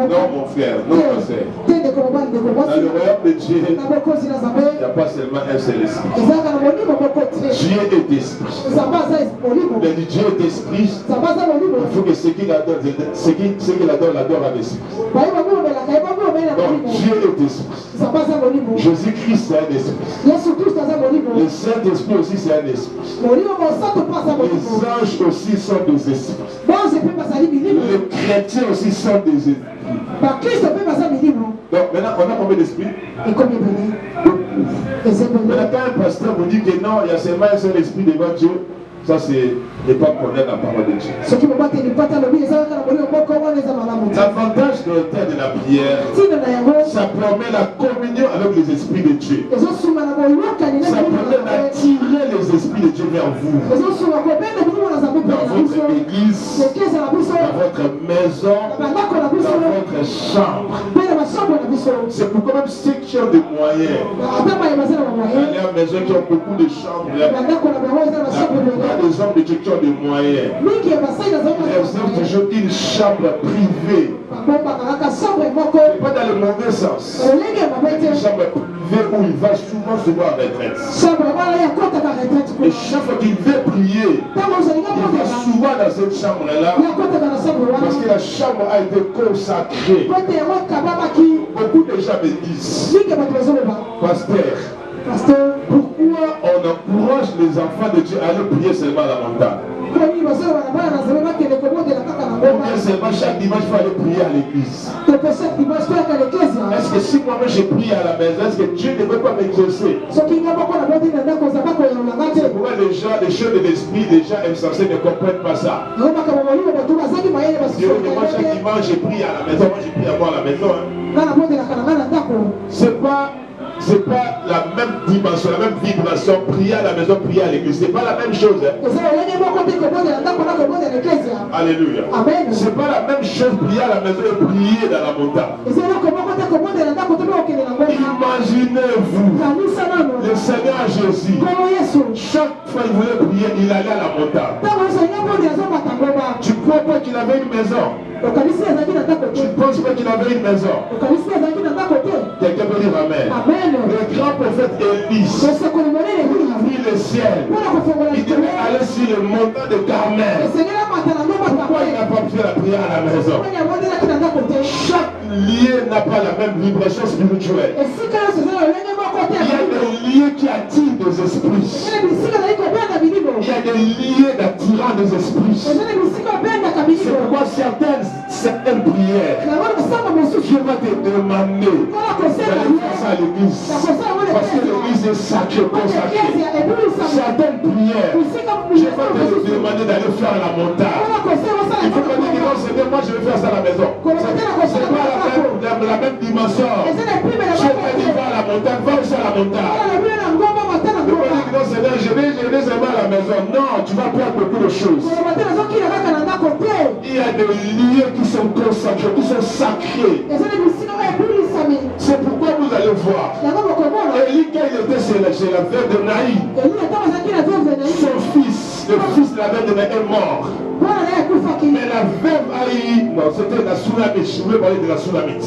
Non, mon frère, non, ma soeur. le royaume de Dieu, il n'y a pas seulement un seul esprit. Dieu est esprit. Il a dit Dieu est esprit. Il faut que ce qu'il adore, l'adore en esprit. Donc Dieu est esprit. Jésus-Christ c'est un esprit. Le Saint-Esprit aussi c'est un esprit. Les anges aussi sont des esprits. Les chrétiens aussi sont des esprits. Donc maintenant on a combien d'esprits? Maintenant quand un pasteur vous dit que non, il y a seulement un seul esprit devant Dieu, ça c'est ne pas connaître la parole de Dieu. L'avantage de la prière, ça permet la communion avec les esprits de Dieu. Ça permet d'attirer les esprits de Dieu vers vous. Dans votre église, dans votre maison, dans votre chambre. C'est pourquoi même ceux qui ont des moyens, aller à la maison qui ont beaucoup de chambres, des hommes de Dieu qui ont des moyens, ils réservent toujours une chambre privée. Pas dans le mauvais sens. Une chambre privée où il va souvent se voir en retraite. Et chaque fois qu'il veut prier, il va souvent dans cette chambre-là. Parce que la chambre a été consacrée. Beaucoup de gens me disent, Pasteur, pourquoi on encourage les enfants de Dieu à aller prier seulement à la montagne? Ou bien seulement chaque dimanche il faut aller prier à l'église? Est-ce que si moi-même je prie à la maison, est-ce que Dieu ne veut pas m'exaucer? C'est pourquoi les choses de l'esprit, les gens insensés ne comprennent pas ça. Dieu, moi chaque dimanche je prie à la maison, moi je prie à moi à la maison. C'est pas la même dimension, la même vibration. Prier à la maison, prier à l'église. C'est pas la même chose. Alléluia. C'est pas la même chose prier à la maison et prier dans la montagne. Imaginez-vous le Seigneur Jésus. Chaque fois qu'il voulait prier, il allait à la montagne. Tu crois pas qu'il avait une maison? Tu ne penses pas qu'il avait une maison? Quelqu'un peut dire Amen. Le grand prophète Élie ouvrit le ciel. Il devait aller sur le montant de Carmel. Pourquoi il n'a pas pu la prière à la maison? Chaque lieu n'a pas la même vibration spirituelle. Il y a des lieux qui attirent des esprits. Il y a des lieux d'attirant des esprits. C'est pourquoi certaines prières, Dieu va te demander d'aller faire ça à l'église. Parce que l'église est sacrée, consacrée. Certaines prières, Dieu va te demander d'aller faire à la montagne. Il faut qu'on dise non, Seigneur, moi je vais faire ça à la maison. C'est pas la même dimension. Dieu va dire va à la montagne, va aussi à la montagne. Non, Seigneur, je vais seulement à la maison. Non, tu vas perdre beaucoup de choses. Il y a des lieux qui sont consacrés, qui sont sacrés. C'est pourquoi vous allez voir. Élie, quand il était chez la veuve de Naïm, son fils, le fils de la veuve de Naïm est mort. Mais la veuve a eu, non, c'était la Sunamite, je voulais parler de la Sunamite.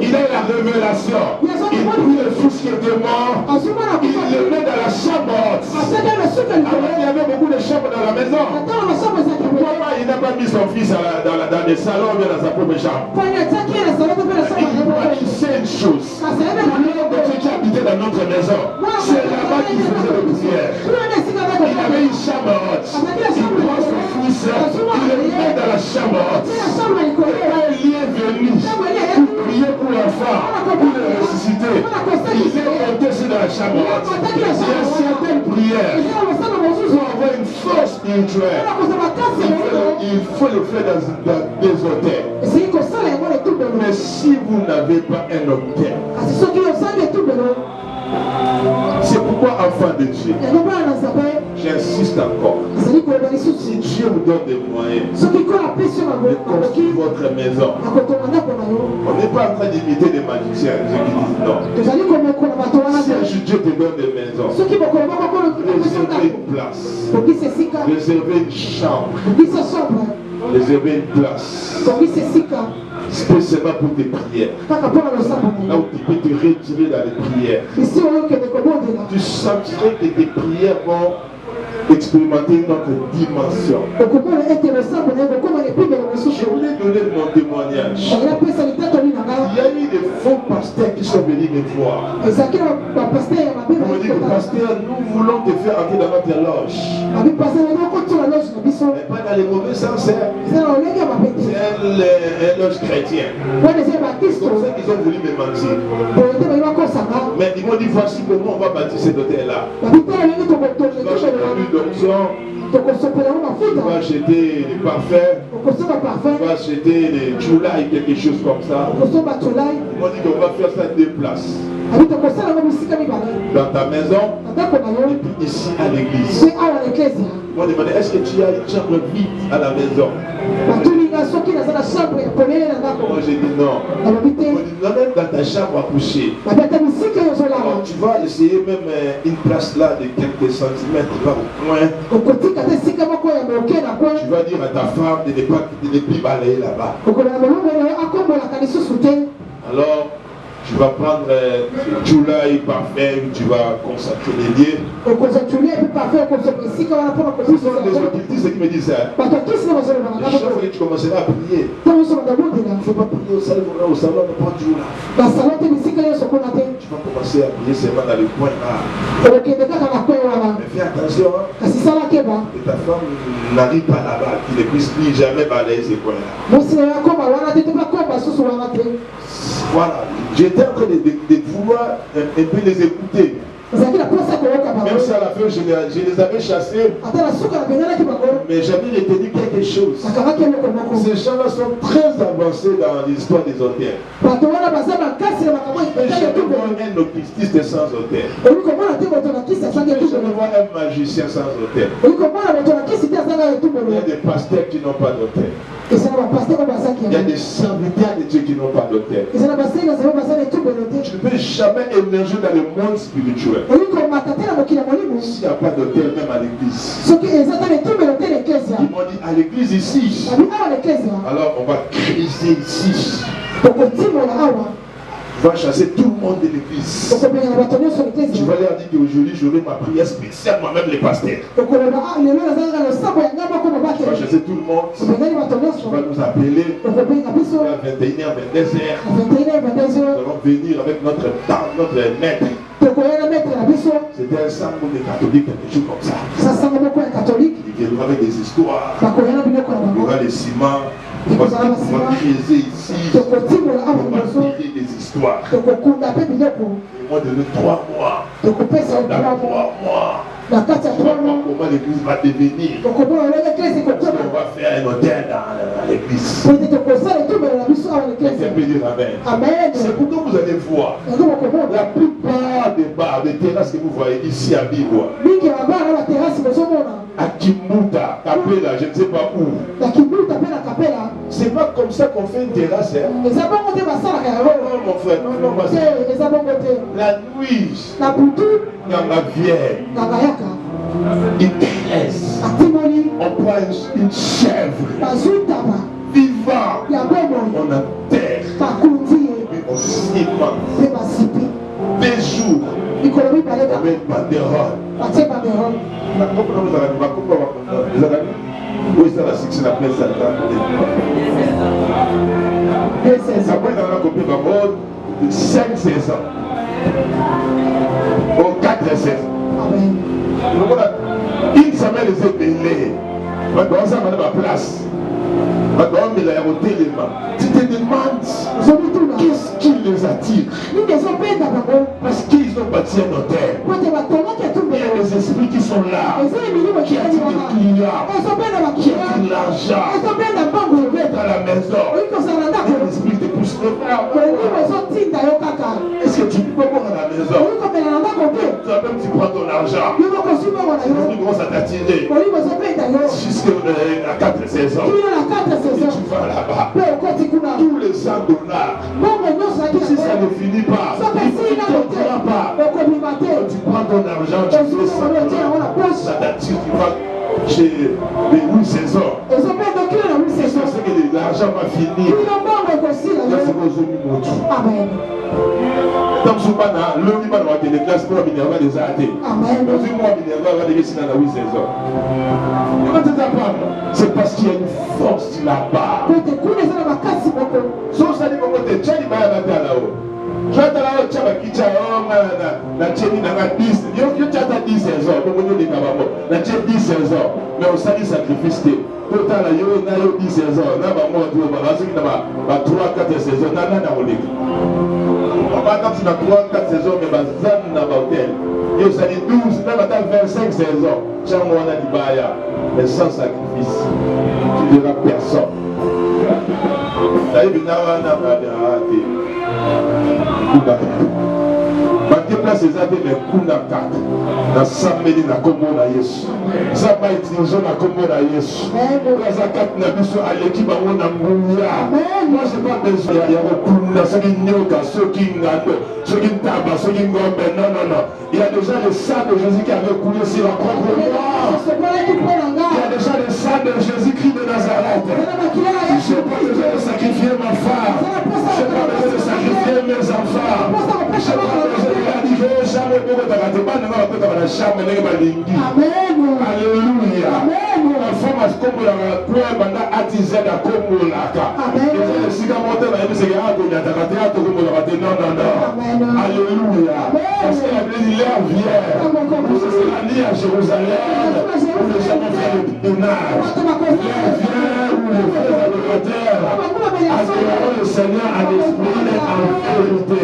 Il a eu la révélation. Il prit le fils qui était mort, il le met dans la chambre haute. Alors il y avait beaucoup de chambres dans la maison. Pourquoi il n'a pas mis son fils dans les salons ou dans sa propre chambre? Il sait une chose. L'homme de Dieu qui habitait dans notre maison, c'est là-bas qu'il faisait le prière. Il avait une chambre haute. Il prend son fils, il le met dans la chambre haute. Et quand il est venu pour prier pour l'enfant, pour le ressusciter, il est monté sur la chambre haute. Il y a certaines prières pour avoir une force spirituelle. Il faut le faire dans des hôtels. Mais si vous n'avez pas un hôtel, c'est pourquoi, enfant de Dieu, j'insiste encore, si Dieu vous donne des moyens de construire votre maison, on n'est pas en train d'imiter des magiciens qui disent non. Si un jour Dieu te donne des maisons, réservez une place, réservez une chambre, réserver une place spécialement pour tes prières. Là où tu peux te retirer dans les prières. Tu sentirais que tes prières vont expérimenter une autre dimension. Je voulais donner mon témoignage. Il y a eu des faux pasteurs qui sont venus me voir. Ils m'ont dit que pasteur, nous voulons te faire entrer dans notre loge. Mais pas dans les mauvais sens. C'est un loge chrétien. C'est comme ça qu'ils ont voulu me mentir. Mais ils m'ont dit voici comment on va bâtir cet hôtel-là. Tu vas acheter des parfums, tu vas acheter des choulaï, quelque chose comme ça. Ils m'ont dit qu'on va faire ça à 2 places. Dans ta maison et puis ici à l'église. Ils m'ont demandé est-ce que tu as une chambre vide à la maison? Moi j'ai dit non. Ils m'ont dit non, même dans ta chambre à coucher. Alors, tu vas essayer même une place là de quelques centimètres là au coin. Tu vas dire à ta femme de ne plus balayer là-bas. Alors, tu vas prendre choulaï, parfum, tu vas consacrer les lieux. Ce sont les occultistes qui me disent ça. Les gens que tu commenceras à prier. Il ne faut pas prier au salon, au salon, ne pas Dieu là. Tu vas commencer à prier seulement dans le coin là. Mais fais attention, hein. Que ta femme n'arrive pas là-bas, qu'il ne puisse plus jamais balayer ces coins-là. Voilà, j'étais en train de vouloir un peu les écouter. Même si à la fin je les avais chassés, mais j'avais retenu quelque chose. Ces gens-là sont très avancés dans l'histoire des hôtels. Mais je vois un occultiste sans hôtel. Je vois un magicien sans hôtel. Il y a des pasteurs qui n'ont pas d'hôtel. Il y a des serviteurs de Dieu qui n'ont pas d'hôtel. Tu ne peux jamais émerger dans le monde spirituel s'il n'y a pas d'hôtel, même à l'église. Ils m'ont dit à l'église ici. Alors on va criser ici. Tu vas chasser tout le monde de l'église. Tu vas leur dire qu'aujourd'hui j'aurai ma prière spéciale, moi-même les pasteurs. Tu vas chasser tout le monde. Tu vas nous appeler à 21h, 22h. Nous allons venir avec notre temps, notre maître. C'était un sang pour les catholiques, quelque chose comme ça. Il viendra avec des histoires. Il y aura les ciments. On va creuser ici. On va tirer des histoires. Ils m'ont donné 3 mois. Dans 3 mois. Comment l'église va devenir. Parce qu'on va faire un hôtel dans l'église. Quelqu'un peut dire amen. C'est pourquoi vous allez voir la plupart des terrasses que vous voyez ici à Bigwa, à Kimbuta, Kapela, je ne sais pas où. C'est pas comme ça qu'on fait une terrasse. Non, mon frère, non, la nuit, dans la vieille, il tresse. On prend une chèvre vivant, on enterre, puis on ciment. Des jours, on met une banderole. Où est-ce que la section appelle ça? Après, dans la copie de 5 saisons. Au 4 saisons. Une semaine les ébélés. Maintenant, ça va à ma place. Maintenant, il a ôté les mains. Tu te demandes qu'est-ce qui les attire? Parce qu'ils ont bâti un hôtel. Il y a des esprits qui sont là, qui attirent des clients, qui attirent l'argent. Dans la maison, il y a des esprits qui te poussent le bras. Est-ce que tu peux voir à la maison? Toi-même tu prends ton argent. Les esprits commencent à t'attirer jusqu'à 4 saisons. Et tu vas là-bas. Tous les $100. Si ça ne finit pas, il ne t'entendra pas. Tu prends ton argent, tu fais $100. Ça t'attire, tu vas chez les 8 saisons. finir. Amen. Donc, je ne sais pas, le livre de la classe pour la minerva des athées. Amen. Dans une mois, minerva va déguiser dans la 8 saisons. C'est parce qu'il y a une force là-bas. Sauf ça, dit que tu es déjà là-haut. Je vais te la dire que tu as 10, tu as 10 saisons. Tu as 10 saisons. Mais on s'est dit sacrifice. Total, il y a 10 saisons. Il y a 3-4 saisons. On va quand tu as 3-4 saisons, mais il y a hôtel. Il y a 12, même à 25 saisons. Tu as dit Baya, mais sans sacrifice, tu ne verras personne. Tu as dit place les athées, mais kuna kata. Na samedi na kombo na Yesu. Ça va utiliser na kombo na Yesu. La zakat na biso aleki bango na nguya. Moi j'ai pas besoin ya kuna ceux qui nyoka, ceux qui ngando, ceux qui taba, ceux qui ngombe. Non non non. Il y a déjà le sang de Jésus qui avait coulé sur la croix pour moi. Il y a déjà le sang de Jésus-Christ de Nazareth. Je n'ai pas besoin de sacrifier ma femme. Je n'ai pas besoin de sacrifier mes enfants. Je n'ai pas besoin de jamais beaucoup de la chambre alléluia. La femme a comme la croix banda attisé la comme la ca. Et si quand on a c'est non non non. Alléluia. Parce que la lumière vient. C'est la nuit à Jérusalem. Où les gens vont faire le pèlerinage. L'air vient où les frères adorateurs adoreront le Seigneur à l'esprit et en vérité.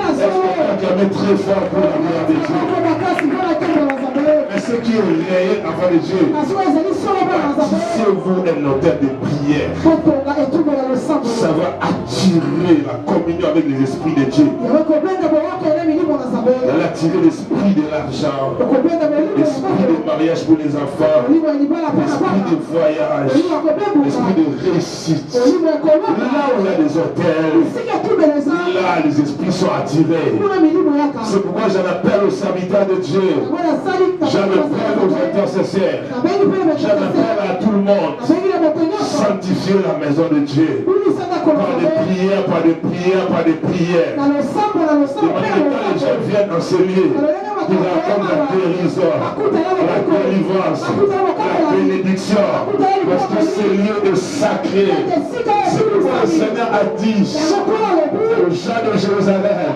Est-ce qu'on peut acclamer très fort pour la gloire de Dieu? Mais ce qui est réel avant les Dieu, si vous un autel de prière, ça va attirer la communion avec les esprits de Dieu. Elle va attirer l'esprit de l'argent, l'esprit de mariage pour les enfants, l'esprit de voyage, l'esprit de réussite. Là où il y a des hôtels, là les esprits sont attirés. C'est pourquoi j'en appelle aux serviteurs de Dieu. J'en appelle aux intercesseurs. J'en appelle à tout le monde. Sanctifier la maison de Dieu. Par des prières, par des prières, par des prières. De manière que quand les gens viennent dans ce lieu, ils racontent la guérison, la délivrance, la bénédiction. Parce que ce lieu est sacré. C'est pourquoi le Seigneur a dit aux gens de Jérusalem,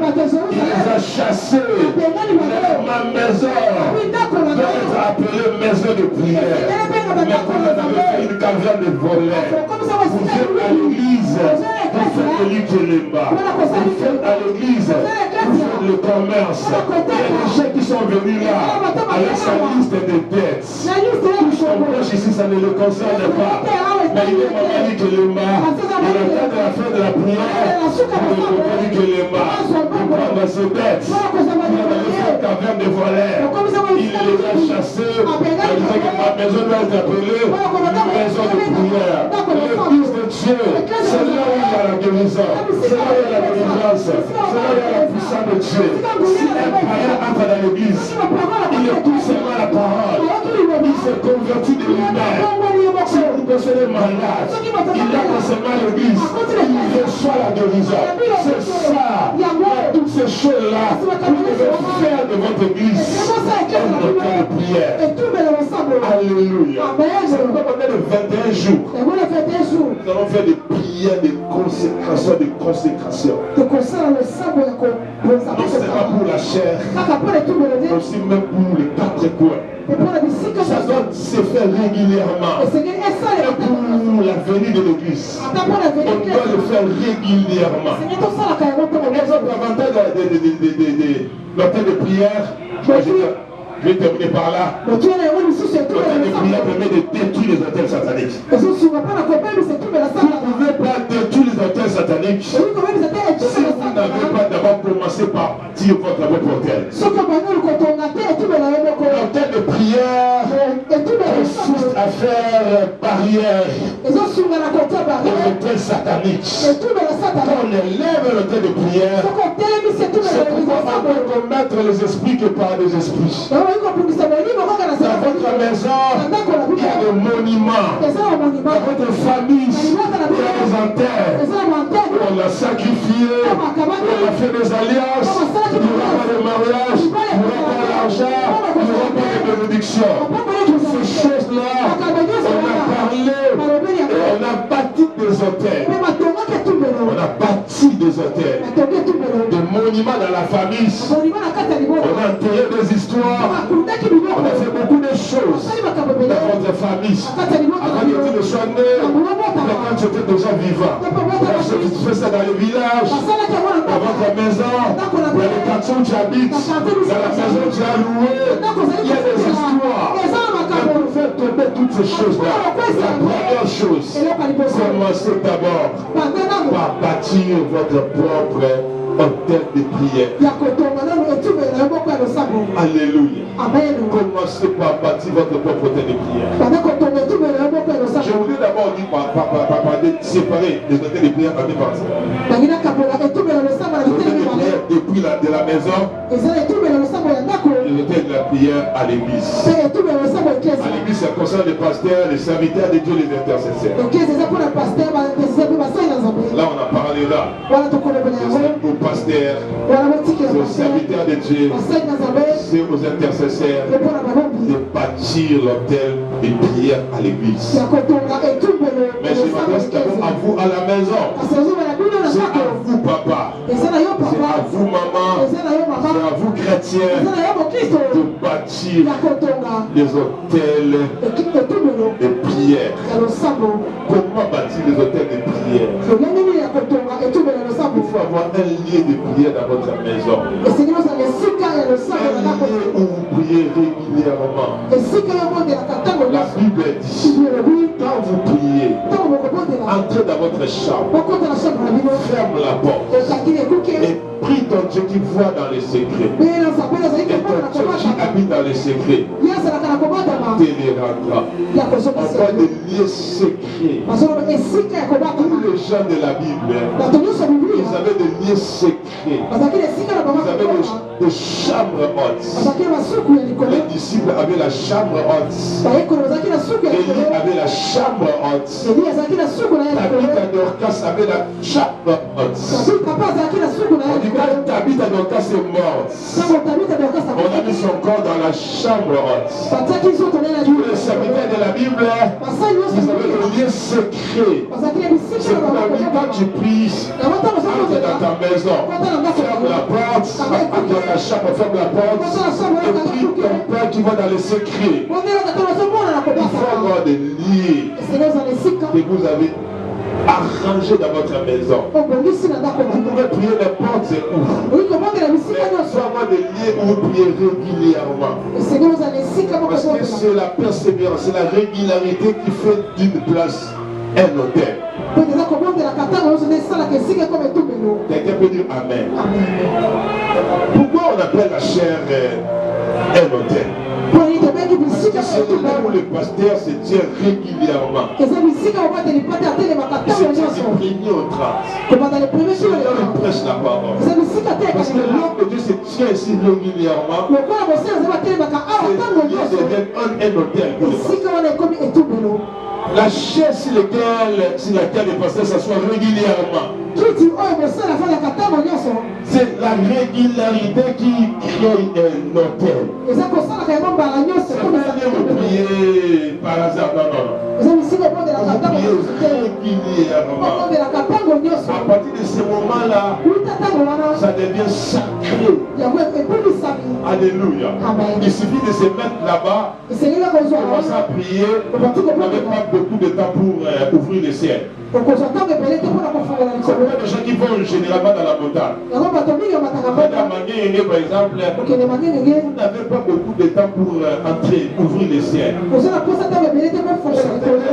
il les a chassés. Ma maison doit être appelée maison de prière. Mais quand on avait fait une caverne de volets, vous faites à l'église, vous faites le Lukelemba. Vous faites à l'église, vous faites le commerce. Il y a des gens qui sont venus là avec sa liste de dettes. Tout ce qu'on prêche ici, ça ne le concerne pas. Mais il est maman Lukelemba. Il est en train de la fin de la prière. Il est maman Lukelemba. Il prend ses dettes. Il a fait une caverne de volets. Il les a chassés. Il disait que ma maison doit être appelée maison de prière. L'église de Dieu, c'est là où il y a la guérison. C'est là où il y a la délivrance. C'est là où il y a la puissance de Dieu. Si un païen entre dans l'église, il écoute seulement la parole. Il se convertit de lui-même. Si une personne est malade, il a seulement l'église. Il reçoit la guérison. C'est ça. Il y a toutes ces choses-là. Vous devez faire de votre église un hôtel de prière. Alléluia. C'est pourquoi pendant les 21 jours, nous allons faire des prières de consécration, de consécration. Non seulement pour la chair, mais aussi même pour les 4 coins. Ça doit se faire régulièrement. Et pour la venue de l'église, on doit le faire régulièrement. Exemple, l'avantage de l'hôtel de prière, je vais terminer par là. L'hôtel de prière permet de détruire les hôtels sataniques. Vous ne pouvez pas détruire les hôtels sataniques si vous n'avez pas d'abord commencé par bâtir votre hôtel. L'hôtel de prière consiste à faire barrière aux hôtels sataniques. Quand on élève l'hôtel de prière, c'est pourquoi on peut combattre les esprits que par des esprits. Dans votre maison, il y a des monuments. Dans votre famille, il y a des antennes. des alliances, il n'y aura pas de mariage, il n'y aura pas d'argent, il n'y aura pas de bénédiction. Toutes ces choses-là, on a parlé et on a bâti des hôtels. On a bâti des hôtels, des monuments dans la famille. On a enterré des histoires. On a fait beaucoup de choses dans votre famille. Avant que tu ne sois né, quand tu étais déjà vivant. Tu fais ça dans le village, dans votre maison, dans le quartier où tu habites, dans la maison où tu as loué. Il y a des histoires. Et pour faire tomber toutes ces choses-là, la première chose, commencez d'abord par bâtir votre propre hôtel de prière. Alléluia. Commencez par bâtir votre propre hôtel de prière. Je voulais d'abord dire séparer les hôtels de prière en deux parties. Depuis de la maison, les hôtels de la prière à l'église. À l'église, ça concerne les pasteurs, les serviteurs de Dieu, les intercesseurs. Là, on a parlé là. C'est aux pasteurs, c'est aux serviteurs de Dieu, c'est aux intercesseurs de bâtir l'hôtel de prière à l'église. Mais je m'adresse d'abord à vous à la maison. C'est à vous, papa. C'est à vous, maman. C'est à vous, chrétiens, de bâtir les hôtels de prière. Comment bâtir les hôtels de prière? Il faut avoir un lieu de prière dans votre maison. Un lieu où vous priez régulièrement. La Bible dit, quand vous priez, entrez dans votre chambre, ferme la porte et prie ton Dieu qui voit dans les secrets. Et ton Dieu qui habite dans les secrets te les rendra. On parle de lieux secrets. Tous les gens de la Bible, ils avaient des lieux secrets. Ils avaient des chambres hautes. Les disciples avaient la chambre haute. Élie avait la chambre haute. Tabitha Dorcas avait la chambre haute. On dit quand Tabitha Dorcas est morte, on a mis son corps dans la chambre haute. Tous les serviteurs de la Bible, ils avaient le lieu secret. C'est pour la vie quand tu pries, entre dans ta maison, ferme la porte, entre dans ta chambre, ferme la porte, et prie ton Père qui va dans les secrets. Il faut avoir des lieux que vous avez arrangés dans votre maison. Vous pouvez prier n'importe où. Mais il faut avoir des lieux où vous priez régulièrement. Parce que c'est la persévérance, c'est la régularité qui fait d'une place un hôtel. Quelqu'un peut dire Amen. Pourquoi on appelle la chair un hôtel? Parce que c'est là où le pasteur se tient régulièrement. Il se tient du 1er au 30. C'est là où il prêche la parole. Parce que l'homme de Dieu se tient ici régulièrement. C'est devient un hôtel pour le pasteur. La chaise sur laquelle le pasteur s'assoit régulièrement. C'est la régularité qui crée un hôtel. C'est pas aller prier par hasard, non. Vous priez régulièrement. À partir de ce moment-là, ça devient sacré. Alléluia. Il suffit de se mettre là-bas, commencer à prier. Vous n'avez pas beaucoup de temps pour ouvrir le ciel. C'est pas des gens qui vont généralement dans la montagne. Dans Mangué, par exemple, vous n'avez pas beaucoup de temps pour entrer, ouvrir le ciel. Vous sentez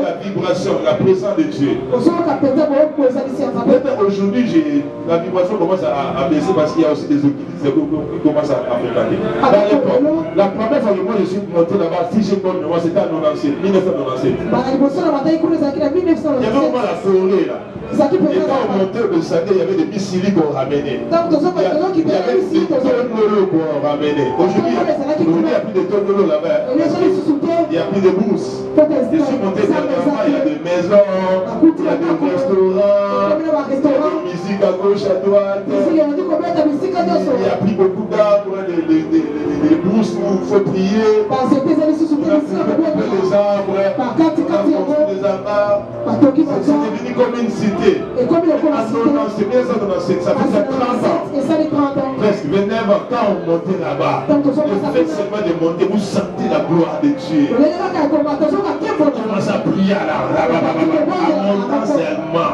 la vibration, la présence de Dieu. Aujourd'hui, la vibration commence à baisser parce qu'il y a aussi des occultistes qui commencent à fréquenter. Dans l'époque, la première fois que moi je suis monté là-bas, si j'ai bonne mémoire, c'était en 1997. Il y avait vraiment la forêt là. Et quand on montait au Sadé, il y avait des missiles qu'on ramenait. Il y avait des tonnes de l'eau qu'on ramenait. Aujourd'hui, il n'y a plus de tonnes de l'eau là-bas. Il n'y a plus de mousse. Je suis monté tellement, il y a des maisons, il y a des restaurants, il y a des musiques musique à gauche, à droite. Il y a pris beaucoup d'arbres, des brousses où il faut prier. On a coupé les arbres, on a construit des amas. C'est devenu comme une cité. Ah non, non, c'est bien ça, ça fait 30 ans. Presque 29 ans, quand on montait là-bas, le fait seulement de monter, vous sentez la gloire de Dieu. On commence à prier à montant seulement.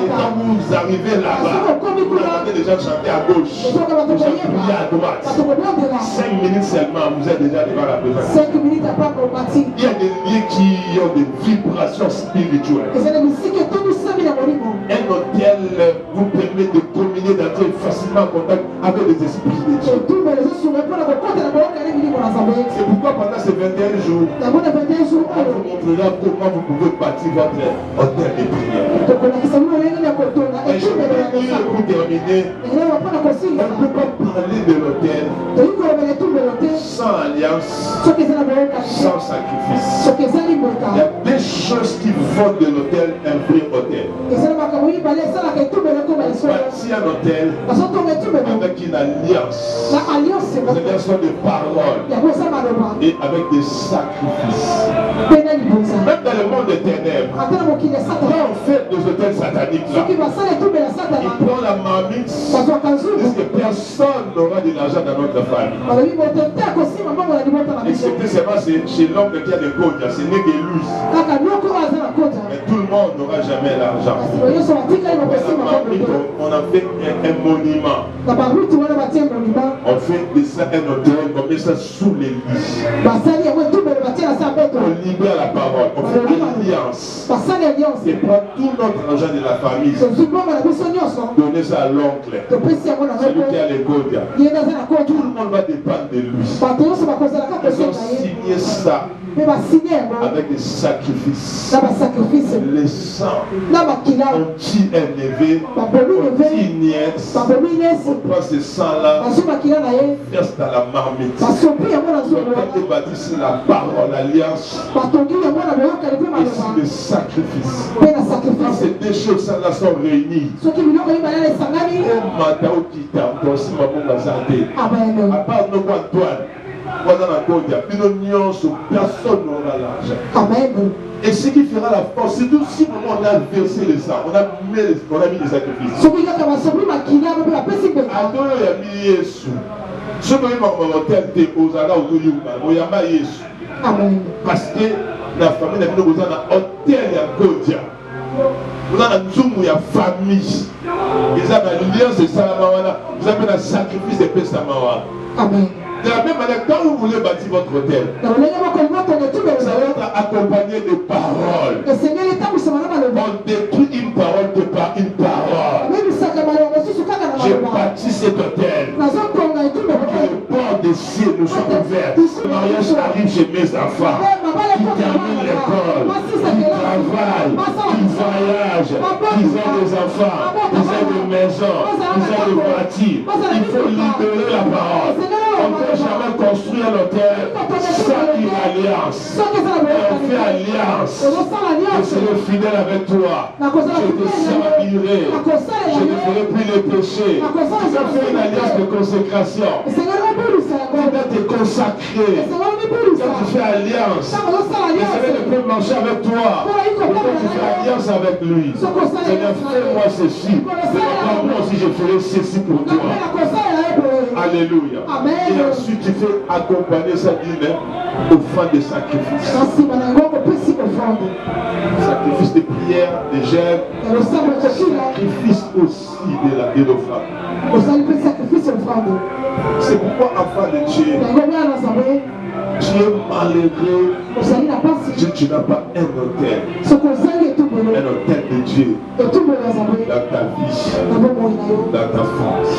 Et quand vous arrivez là-bas, vous entendez les gens chanter à gauche, les gens prier à droite. 5 minutes seulement, vous êtes déjà devant la présence. 5 minutes après qu'on bâtit. Il y a des lieux qui ont des vibrations spirituelles. Un hôtel vous permet de communier, d'entrer facilement en contact avec les esprits de Dieu. C'est pourquoi pendant ces 21 jours, on vous montrera comment vous pouvez bâtir votre hôtel de prière. Et je voudrais dire pour terminer, on ne peut pas parler de l'hôtel sans alliance, sans sacrifice. Il y a des choses qui font de l'hôtel un vrai hôtel. Bâtir un hôtel avec une alliance, une alliance de parole et avec des sacrifices. Même dans le monde des ténèbres, quand on fait des hôtels sataniques là, il prend la marmite, parce que personne n'aura de l'argent dans notre famille. Excepté seulement chez l'homme qui a des côtes, ce n'est que lui. Mais tout le monde n'aura jamais l'argent. On a fait un monument. On fait de ça un hôtel, on met ça sous l'église. On libère la parole, on fait alliance. Et prend tout notre argent de la famille, donner ça à l'oncle, celui qui a les côtes. Tout le monde va dépendre de lui. Ils ont signé ça avec des sacrifices. Les sangs anti-élevé, anti-nièce. On prend ces sangs-là, on verse dans la marmite. L'hôtel est bâti sur la parole, l'alliance, et sur le sacrifice. Quand ces deux choses-là sont réunies, à part nos Antoine, personne n'aura l'argent. Et ce qui fera la force, c'est tout si on a versé le sang, on a mis les sacrifices. Parce que la famille n'a pas besoin d'un hôtel et un quotidien. Nous avons une famille. Ils ont l'alliance de Salamawana. Vous avez un sacrifice de Pesamawa. Amen. De la même manière, quand vous voulez bâtir votre hôtel, ça va être accompagné de paroles. On détruit une parole de par une parole. J'ai bâti cet hôtel. Que les portes des cieux nous soient ouvertes. Le mariage arrive chez mes enfants. Qui terminent l'école, qui travaillent, qui voyagent, qui ont des enfants, qui ont des maisons, qui ont des voitures. Il faut libérer la parole. On ne peut jamais construire un hôtel sans une alliance. Et on fait alliance. Je serai fidèle avec toi. Je te servirai. Je ne ferai plus les péchés. Tu vas faire une alliance de consécration. Tu dois te consacrer. Quand tu fais alliance, le Seigneur ne peut marcher avec toi. Et quand tu fais alliance avec lui, Seigneur, fais-moi ceci. Moi aussi, je ferai ceci pour toi. Alléluia. Et ensuite, tu fais accompagner ça d'une offrande de sacrifice. Sacrifice de prière, de jeûne. Sacrifice aussi de l'offrande. C'est pourquoi, enfant de Dieu, tu es malheureux. Tu n'as pas un hôtel. Un hôtel de Dieu dans ta vie, dans ta France.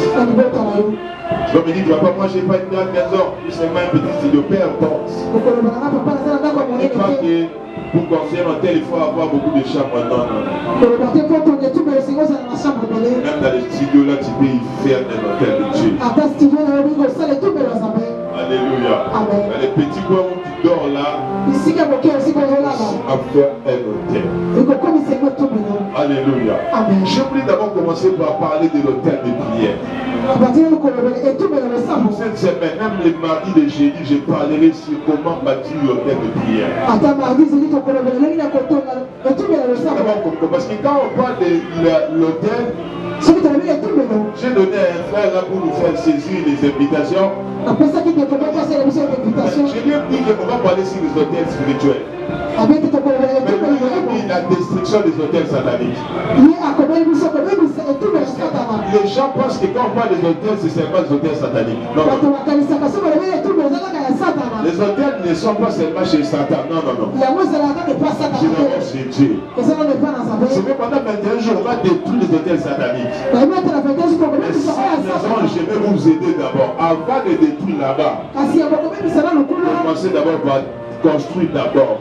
Je me dis, tu vas pas, moi j'ai pas une grande maison, c'est pas un petit studio, peu importe. Et pas que pour construire un hôtel, il faut avoir beaucoup de chambres. Non, non. Même dans les studios là, tu peux y faire un hôtel de Dieu. Alléluia. Dans les petits coins où tu dors là, à faire un hôtel. Alléluia. Alléluia. Amen. Je voulais d'abord commencer par parler de l'hôtel de prière. Pour cette semaine, même les mardis de jeudi, je parlerai sur comment bâtir l'hôtel de prière. Parce que quand on parle de l'hôtel, j'ai donné à un frère là pour nous faire saisir les invitations. Je lui ai dit qu'on va parler sur les hôtels spirituels. Mais il a dit la destruction des hôtels sataniques. Les gens pensent que quand on parle des hôtels, c'est seulement des hôtels sataniques. Non, non. Les hôtels ne sont pas seulement chez Satan. Non, non, non. Généralement chez Dieu. C'est que pendant 21 jours, on va détruire les hôtels sataniques. Mais je vais vous aider d'abord. Avant de détruire là-bas, commencez d'abord par construire d'abord.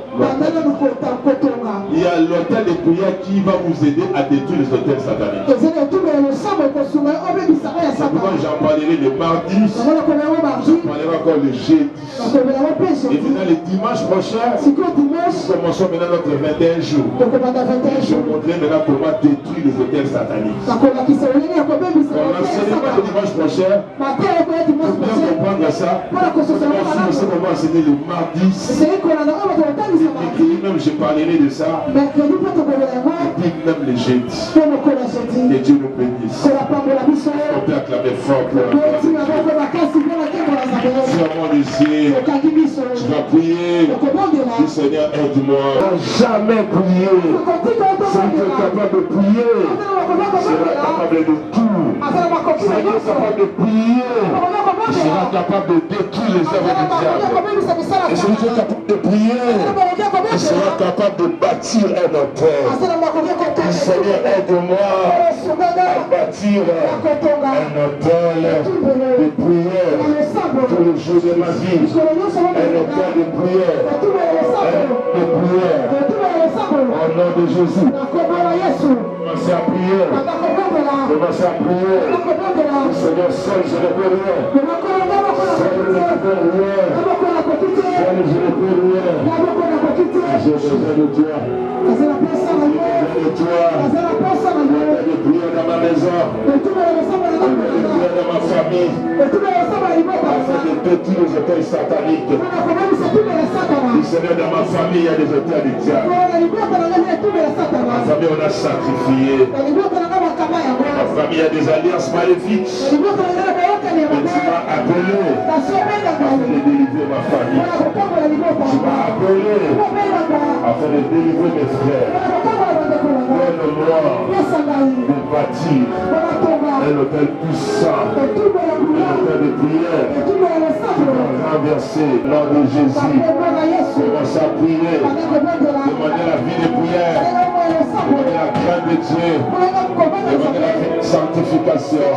Il y a l'hôtel de prière qui va vous aider à détruire les hôtels sataniques. C'est pourquoi j'en parlerai le mardi, j'en parlerai encore le jeudi. Et maintenant le dimanche prochain, commençons maintenant notre 21 jours. Je vais montrer maintenant comment détruire les hôtels sataniques. L'enseignement du dimanche prochain, pour bien comprendre ça, on va enseigner le mardi. Et même je parlerai de ça. Et puis même les jeudis. Que Dieu nous bénisse. On peut acclamer fort pour la mon désir. Je vais prier. Le Seigneur aide-moi. Jamais prier. Si tu es capable de prier, tu seras capable de tout. Si tu es capable de prier, tu seras capable de détruire les œuvres du diable. Et si tu es capable de prier, tu seras capable de bâtir un hôtel. Seigneur, aide-moi à bâtir un hôtel de prière tous les jours de ma vie. Un hôtel de prière. Au nom de Jésus. Commencez à prier. Commencez à prier. Seigneur, seul je ne peux rien. Seul je ne peux rien. Seul je ne peux rien. J'ai besoin de toi. J'ai besoin de toi. De prier dans ma maison. De prier dans ma famille. Afin de détruire les hôtels sataniques. Du Seigneur, dans ma famille, il y a des hôtels du diable. Ma famille, on a sacrifié. Ma famille, il y a des alliances maléfiques. Mais tu m'as appelé afin de délivrer ma famille. Tu m'as appelé afin de délivrer mes frères. Donne-moi de bâtir un hôtel puissant, un hôtel de prière qui va renverser l'ordre de Jésus. Commence à prier, demander la vie de prière, demander la crainte de Dieu, demander la sanctification.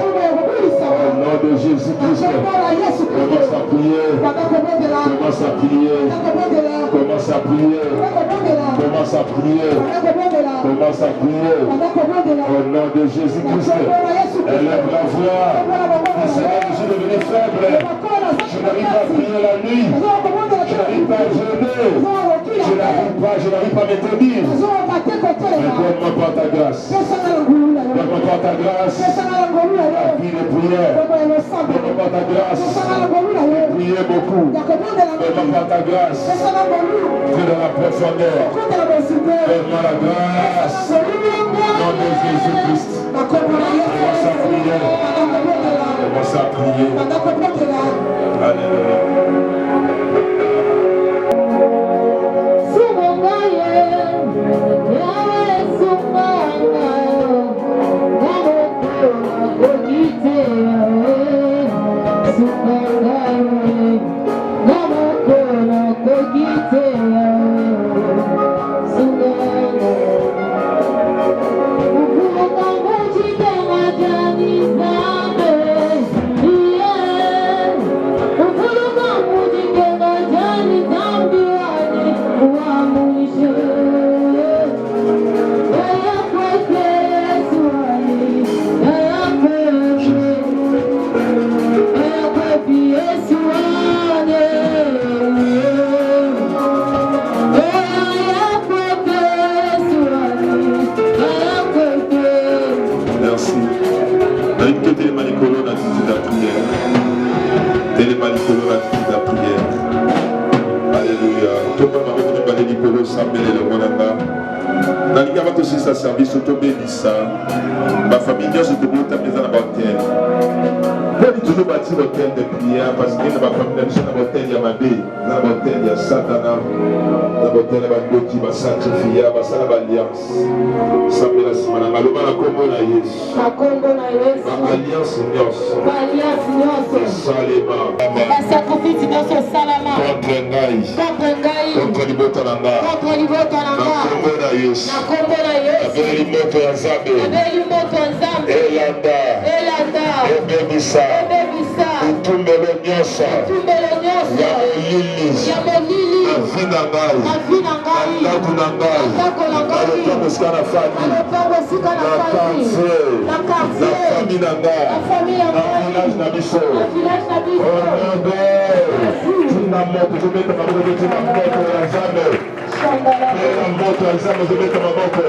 Au nom de Jésus-Christ, commence à prier, commence à prier, commence à prier, commence à prier, commence à prier. Au nom de Jésus-Christ, élève la voix. Dis Seigneur, je suis devenu faible. Je n'arrive pas à prier la nuit. Je n'arrive pas à jeûner. Je n'arrive pas à me tenir. Mais donne-moi par ta grâce. Donne-moi par ta grâce. La vie de prière. Donne-moi par ta grâce. Priez beaucoup. Donne-moi par ta grâce. Dieu de la profondeur. Donne-moi la grâce. Au nom de Jésus-Christ. Commence à prier. Commence à prier. Alléluia. Et les manipules la prière. Alléluia. Tout le monde va venir les Nicolo, Samuel et le Monanga. Dans les gars, aussi ça service, autobédissa. Ma famille, je te dis, tu as besoin d'un hôtel. Moi, j'ai toujours bâti l'hôtel de prière parce que ma famille, j'ai un hôtel, il y a ma baie. Dans l'hôtel, il y a Satana. Dans l'hôtel, il y a Bangoti, il y a Sacrifia, il y a l'Alliance. Samuel a Simana. Maloma la Combo na Yesu. Alliance Nyos. Salema. Sacrifice dans ce salama. Contre Ngai. Contre Libotananga. Na Combo na Yesu. Abeli moto ya Nzambe. Elanda. Ebebisa. Utumbelo nyonso. Ya molili. Avina Ngai. Alaku na Ngai. Alotongo sika na fami. Na quartier. Na famille na Ngai. Na village na biso. Onande. Tina moto. Zobeta maboko. Tina moto ya Nzambe. Tina moto ya Nzambe. Zobeta maboko.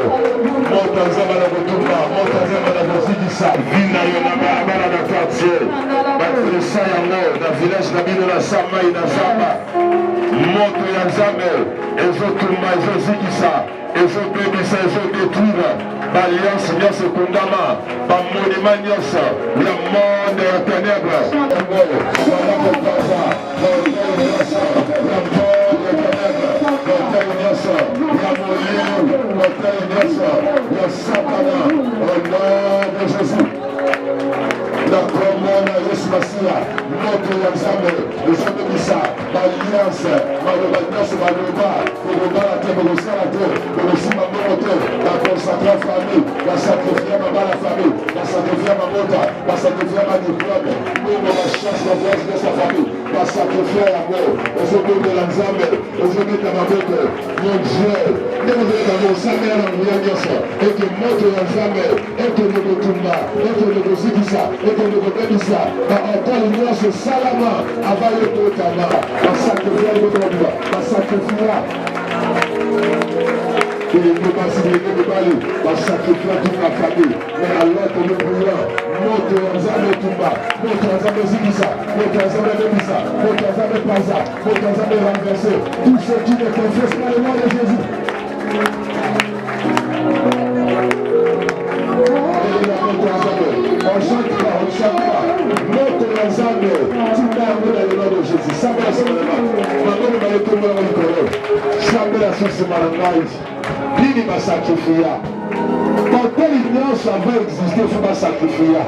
Moto ya Nzambe na kotumba. Moto ya Nzambe na kozikisa. Vina yo na barabara na quartier. Batresa yango. Na village na bino na Samai na Zamba. Moto ya Nzambe. Ezotumba, ezozikisa. Ezobebisa, ezodetruire. B'alliance nyonso ekundama. Bamonima nyonso ya monde ya ténèbre. Ya Satana, au nom de Jésus. La commande à Yesu Masia, notre Nzambe, les hommes de ça, l'alliance, l'alliance, la terre, la consacrer famille, la sacrifier la famille, la sacrifier ma mota, la sacrifier ma diplôme, la chance, la force de sa famille, la sacrifier la mort, les hommes de l'Nzambe, les hommes de ma botte, mon Dieu, nous devons savoir la alliance, et que notre Nzambe, et que nous tombons, et que nous zikisa, et que nous bebisa, encore une fois, ce salama, avant le Totama, la sacrifier le Totama, la sacrifier. Il ne peut pas parler, va sacrifier toute ma famille. Mais alors que nous prions, notre Nzambe Tumba, notre Nzambe Zikisa, notre Nzambe Bebisa, notre Nzambe Paza, notre Nzambe renversé, tous ceux qui ne confessent pas le nom de Jésus. On chante pas, notre Nzambe, tu m'as amené dans le nom de Jésus. Ça va, ça va, maman va aller tomber dans le corps. Ça va, la sauce malangaï. Bini va sacrifier. Quand telle ignorance va exister, il faut sacrifier.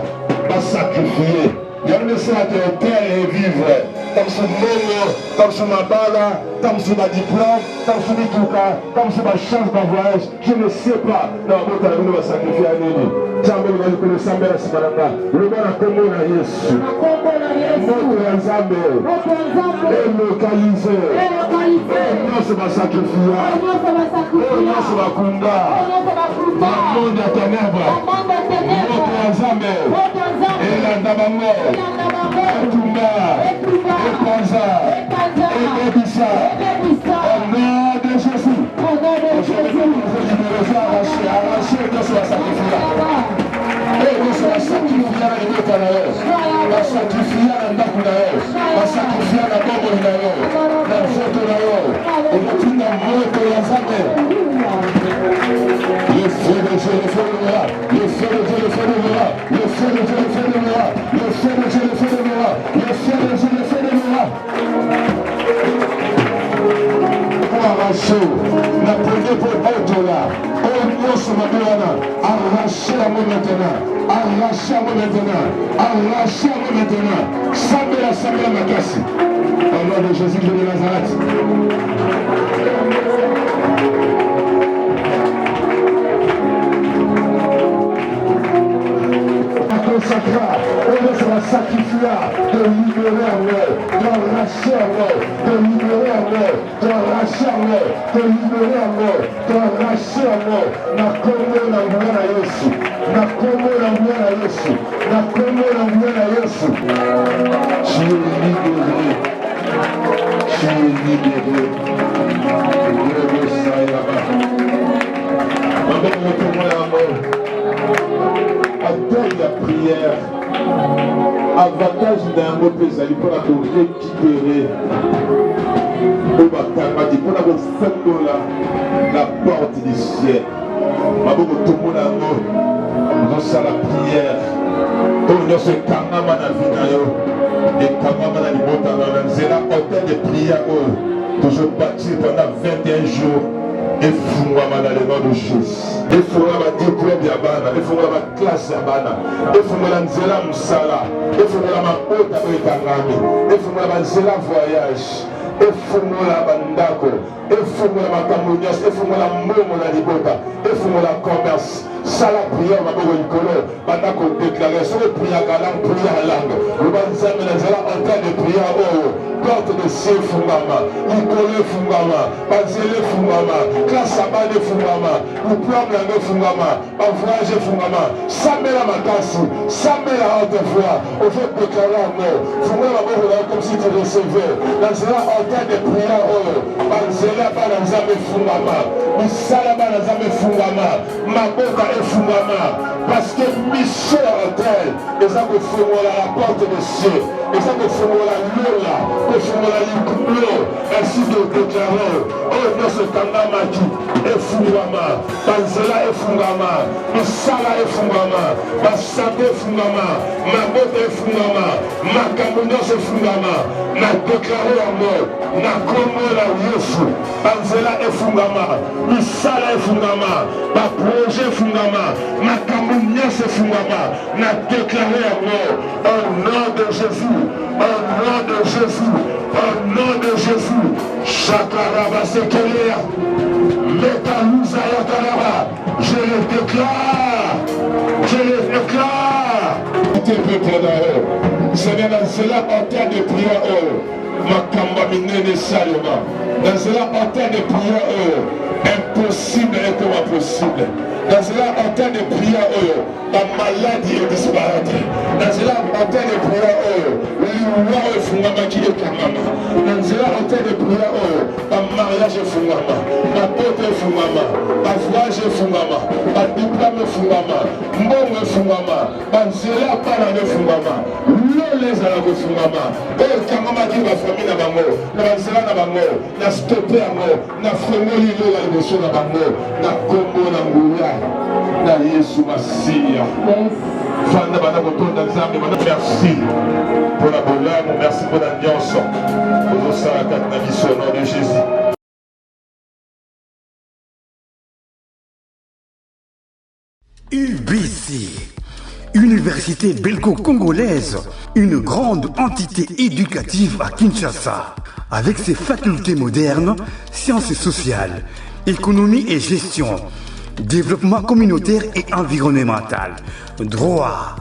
Va sacrifier. Il y a une séance de terre et vivre. Comme sur Momo, comme sur ma bala, comme sur ma diplôme, comme sur Mituka, comme sur ma chance de voyage. Je ne sais pas. Non, moi, tu vas sacrifier à Nini. Jambe va nous Sambé la Simaranga. Le bon a commun à Yesu. Notre Nzambe est localisé. Non, c'est ma sacrifice. Non, c'est ma kunda. Le monde est ténèbres. Notre Nzambe est l'Andabango. Etumba. Epanza. Ebebisa. Au nom de Jésus. Aujourd'hui, nous devons arracher de ce sacrifice. Et nous sommes sacrifiés à la Canada, la sacrifier à la Nakuna, la sacrifier à la Bobo, la Zoto, et le tout d'un mot pour la Zambé. Le feu de Dieu, le feu de moi, le feu de Dieu, le feu de moi, le feu de Dieu, le feu de moi, le feu de Dieu, le feu de moi, le feu de Dieu, le feu de moi. Arracher la première pour Autola. Oh, nous sommes arrachez à moi maintenant. Arrachez à moi maintenant. Arrachez à moi maintenant. Samela Makassi. Au nom de Jésus de Nazareth. Consacra, on sera sacrifié de libérer en l'air, d'arracher en l'air, de libérer en l'air, d'arracher en l'air, de libérer en l'air, d'arracher en l'air. Na Congo na Mwana Yesu, na Congo na Mwana Yesu, na Congo na Mwana Yesu. Tu es libéré, tu es libéré. Dieu ça là-bas. Maman, montre-moi la mort. Adore la prière. avantage d'un mot pesali pour récupérer au bakamati pour la porte du ciel. Maboko tout le monde dans la prière. Tout le se kangama na vinayo et kangama na libota na nzela hôtel de prière toujours bâti pendant 21 jours. Et fungama dans le nom de Jésus. Et fungama diplôme ya bana, et fungama classe ya bana, et fungama nzela musala, et fungama ota ekangami, et fungama nzela voyage, et fungama bandako, et fungama kamonyas, et fungama momo na libota, et fungama commerce. Ça la prière ma bonne école, pendant qu'on déclare sur le prière à langue, prière à langue. Le banzam en train de prier porte de ciel fungama, l'école fungama, banzele fungama, classe abade fungama, le plan de fungama, voyage fungama, samela makasi, samela haute voix, on fait déclarer à mort, fungama comme si tu recevais, dans en train de prière banzela banzame fungama, misala banzame fungama, ma boca fungama, parce que mission en tel, et ça que fungama la porte de ciel, et ça que fungama l'ola, que fungama l'icoulo, ainsi de déclarer, oh non ce kangama qui est fungama, banzela est fungama, misala est fungama, basante fungama, ma boca est fungama, ma kamunos est fungama, na déclaré en mort, na komo la yesu, banzela est fungama, misala est fungama, ba projet fungama, ma kamunyas est fungama, na déclaré en mort, au nom de Jésus, au nom de Jésus, au nom de Jésus, Chakaraba Sekelea, Metalouza Yakaraba, je le déclare, je le déclare. Seigneur, dans cela, en terre de prière, Makamba Minene Saloma, dans cela, en terre de prière, impossible est comme possible. Dans cela, en terre de prière, la maladie est disparate. Dans cela, en terre de prière, le roi est fungama qui est kamama. Dans cela, en terre de prière, la mariage est fungama, la beauté est fungama, la voyage est fungama, la diplôme est fungama, mon est fungama, dans cela, pas la fungama, les alabos fungama, et kamama qui va famille na bango, dans cela na bango, na stoppé à mort, na frémoli la émotion na bango, na combo na ngouya. Merci pour la bonne, merci pour l'ambiance. Au nom de Jésus. UBC, Université belgo-congolaise, une grande entité éducative à Kinshasa, avec ses facultés modernes, sciences sociales, économie et gestion, développement communautaire et environnemental, droit,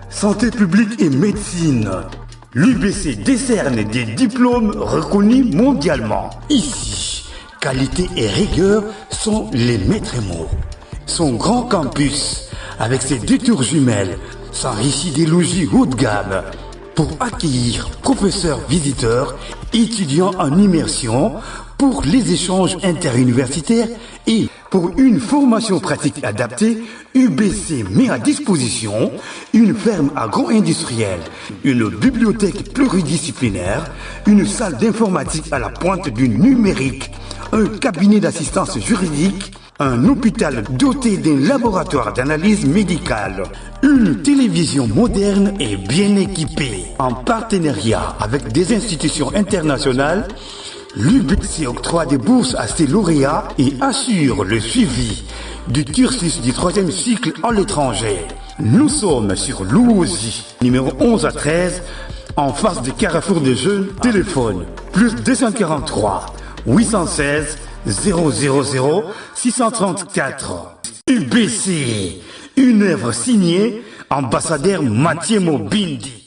santé publique et médecine. L'UBC décerne des diplômes reconnus mondialement. Ici, qualité et rigueur sont les maîtres mots. Son grand campus, avec ses 2 tours jumelles, s'enrichit des logis haut de gamme pour accueillir professeurs, visiteurs, étudiants en immersion, pour les échanges interuniversitaires et pour une formation pratique adaptée, UBC met à disposition une ferme agro-industrielle, une bibliothèque pluridisciplinaire, une salle d'informatique à la pointe du numérique, un cabinet d'assistance juridique, un hôpital doté d'un laboratoire d'analyse médicale, une télévision moderne et bien équipée. En partenariat avec des institutions internationales, l'UBC octroie des bourses à ses lauréats et assure le suivi du cursus du 3e cycle en l'étranger. Nous sommes sur Louosi, numéro 11 à 13, en face du Carrefour des Jeunes. Téléphone plus 243 816 000 634. UBC, une œuvre signée ambassadeur Mathieu Mobindi.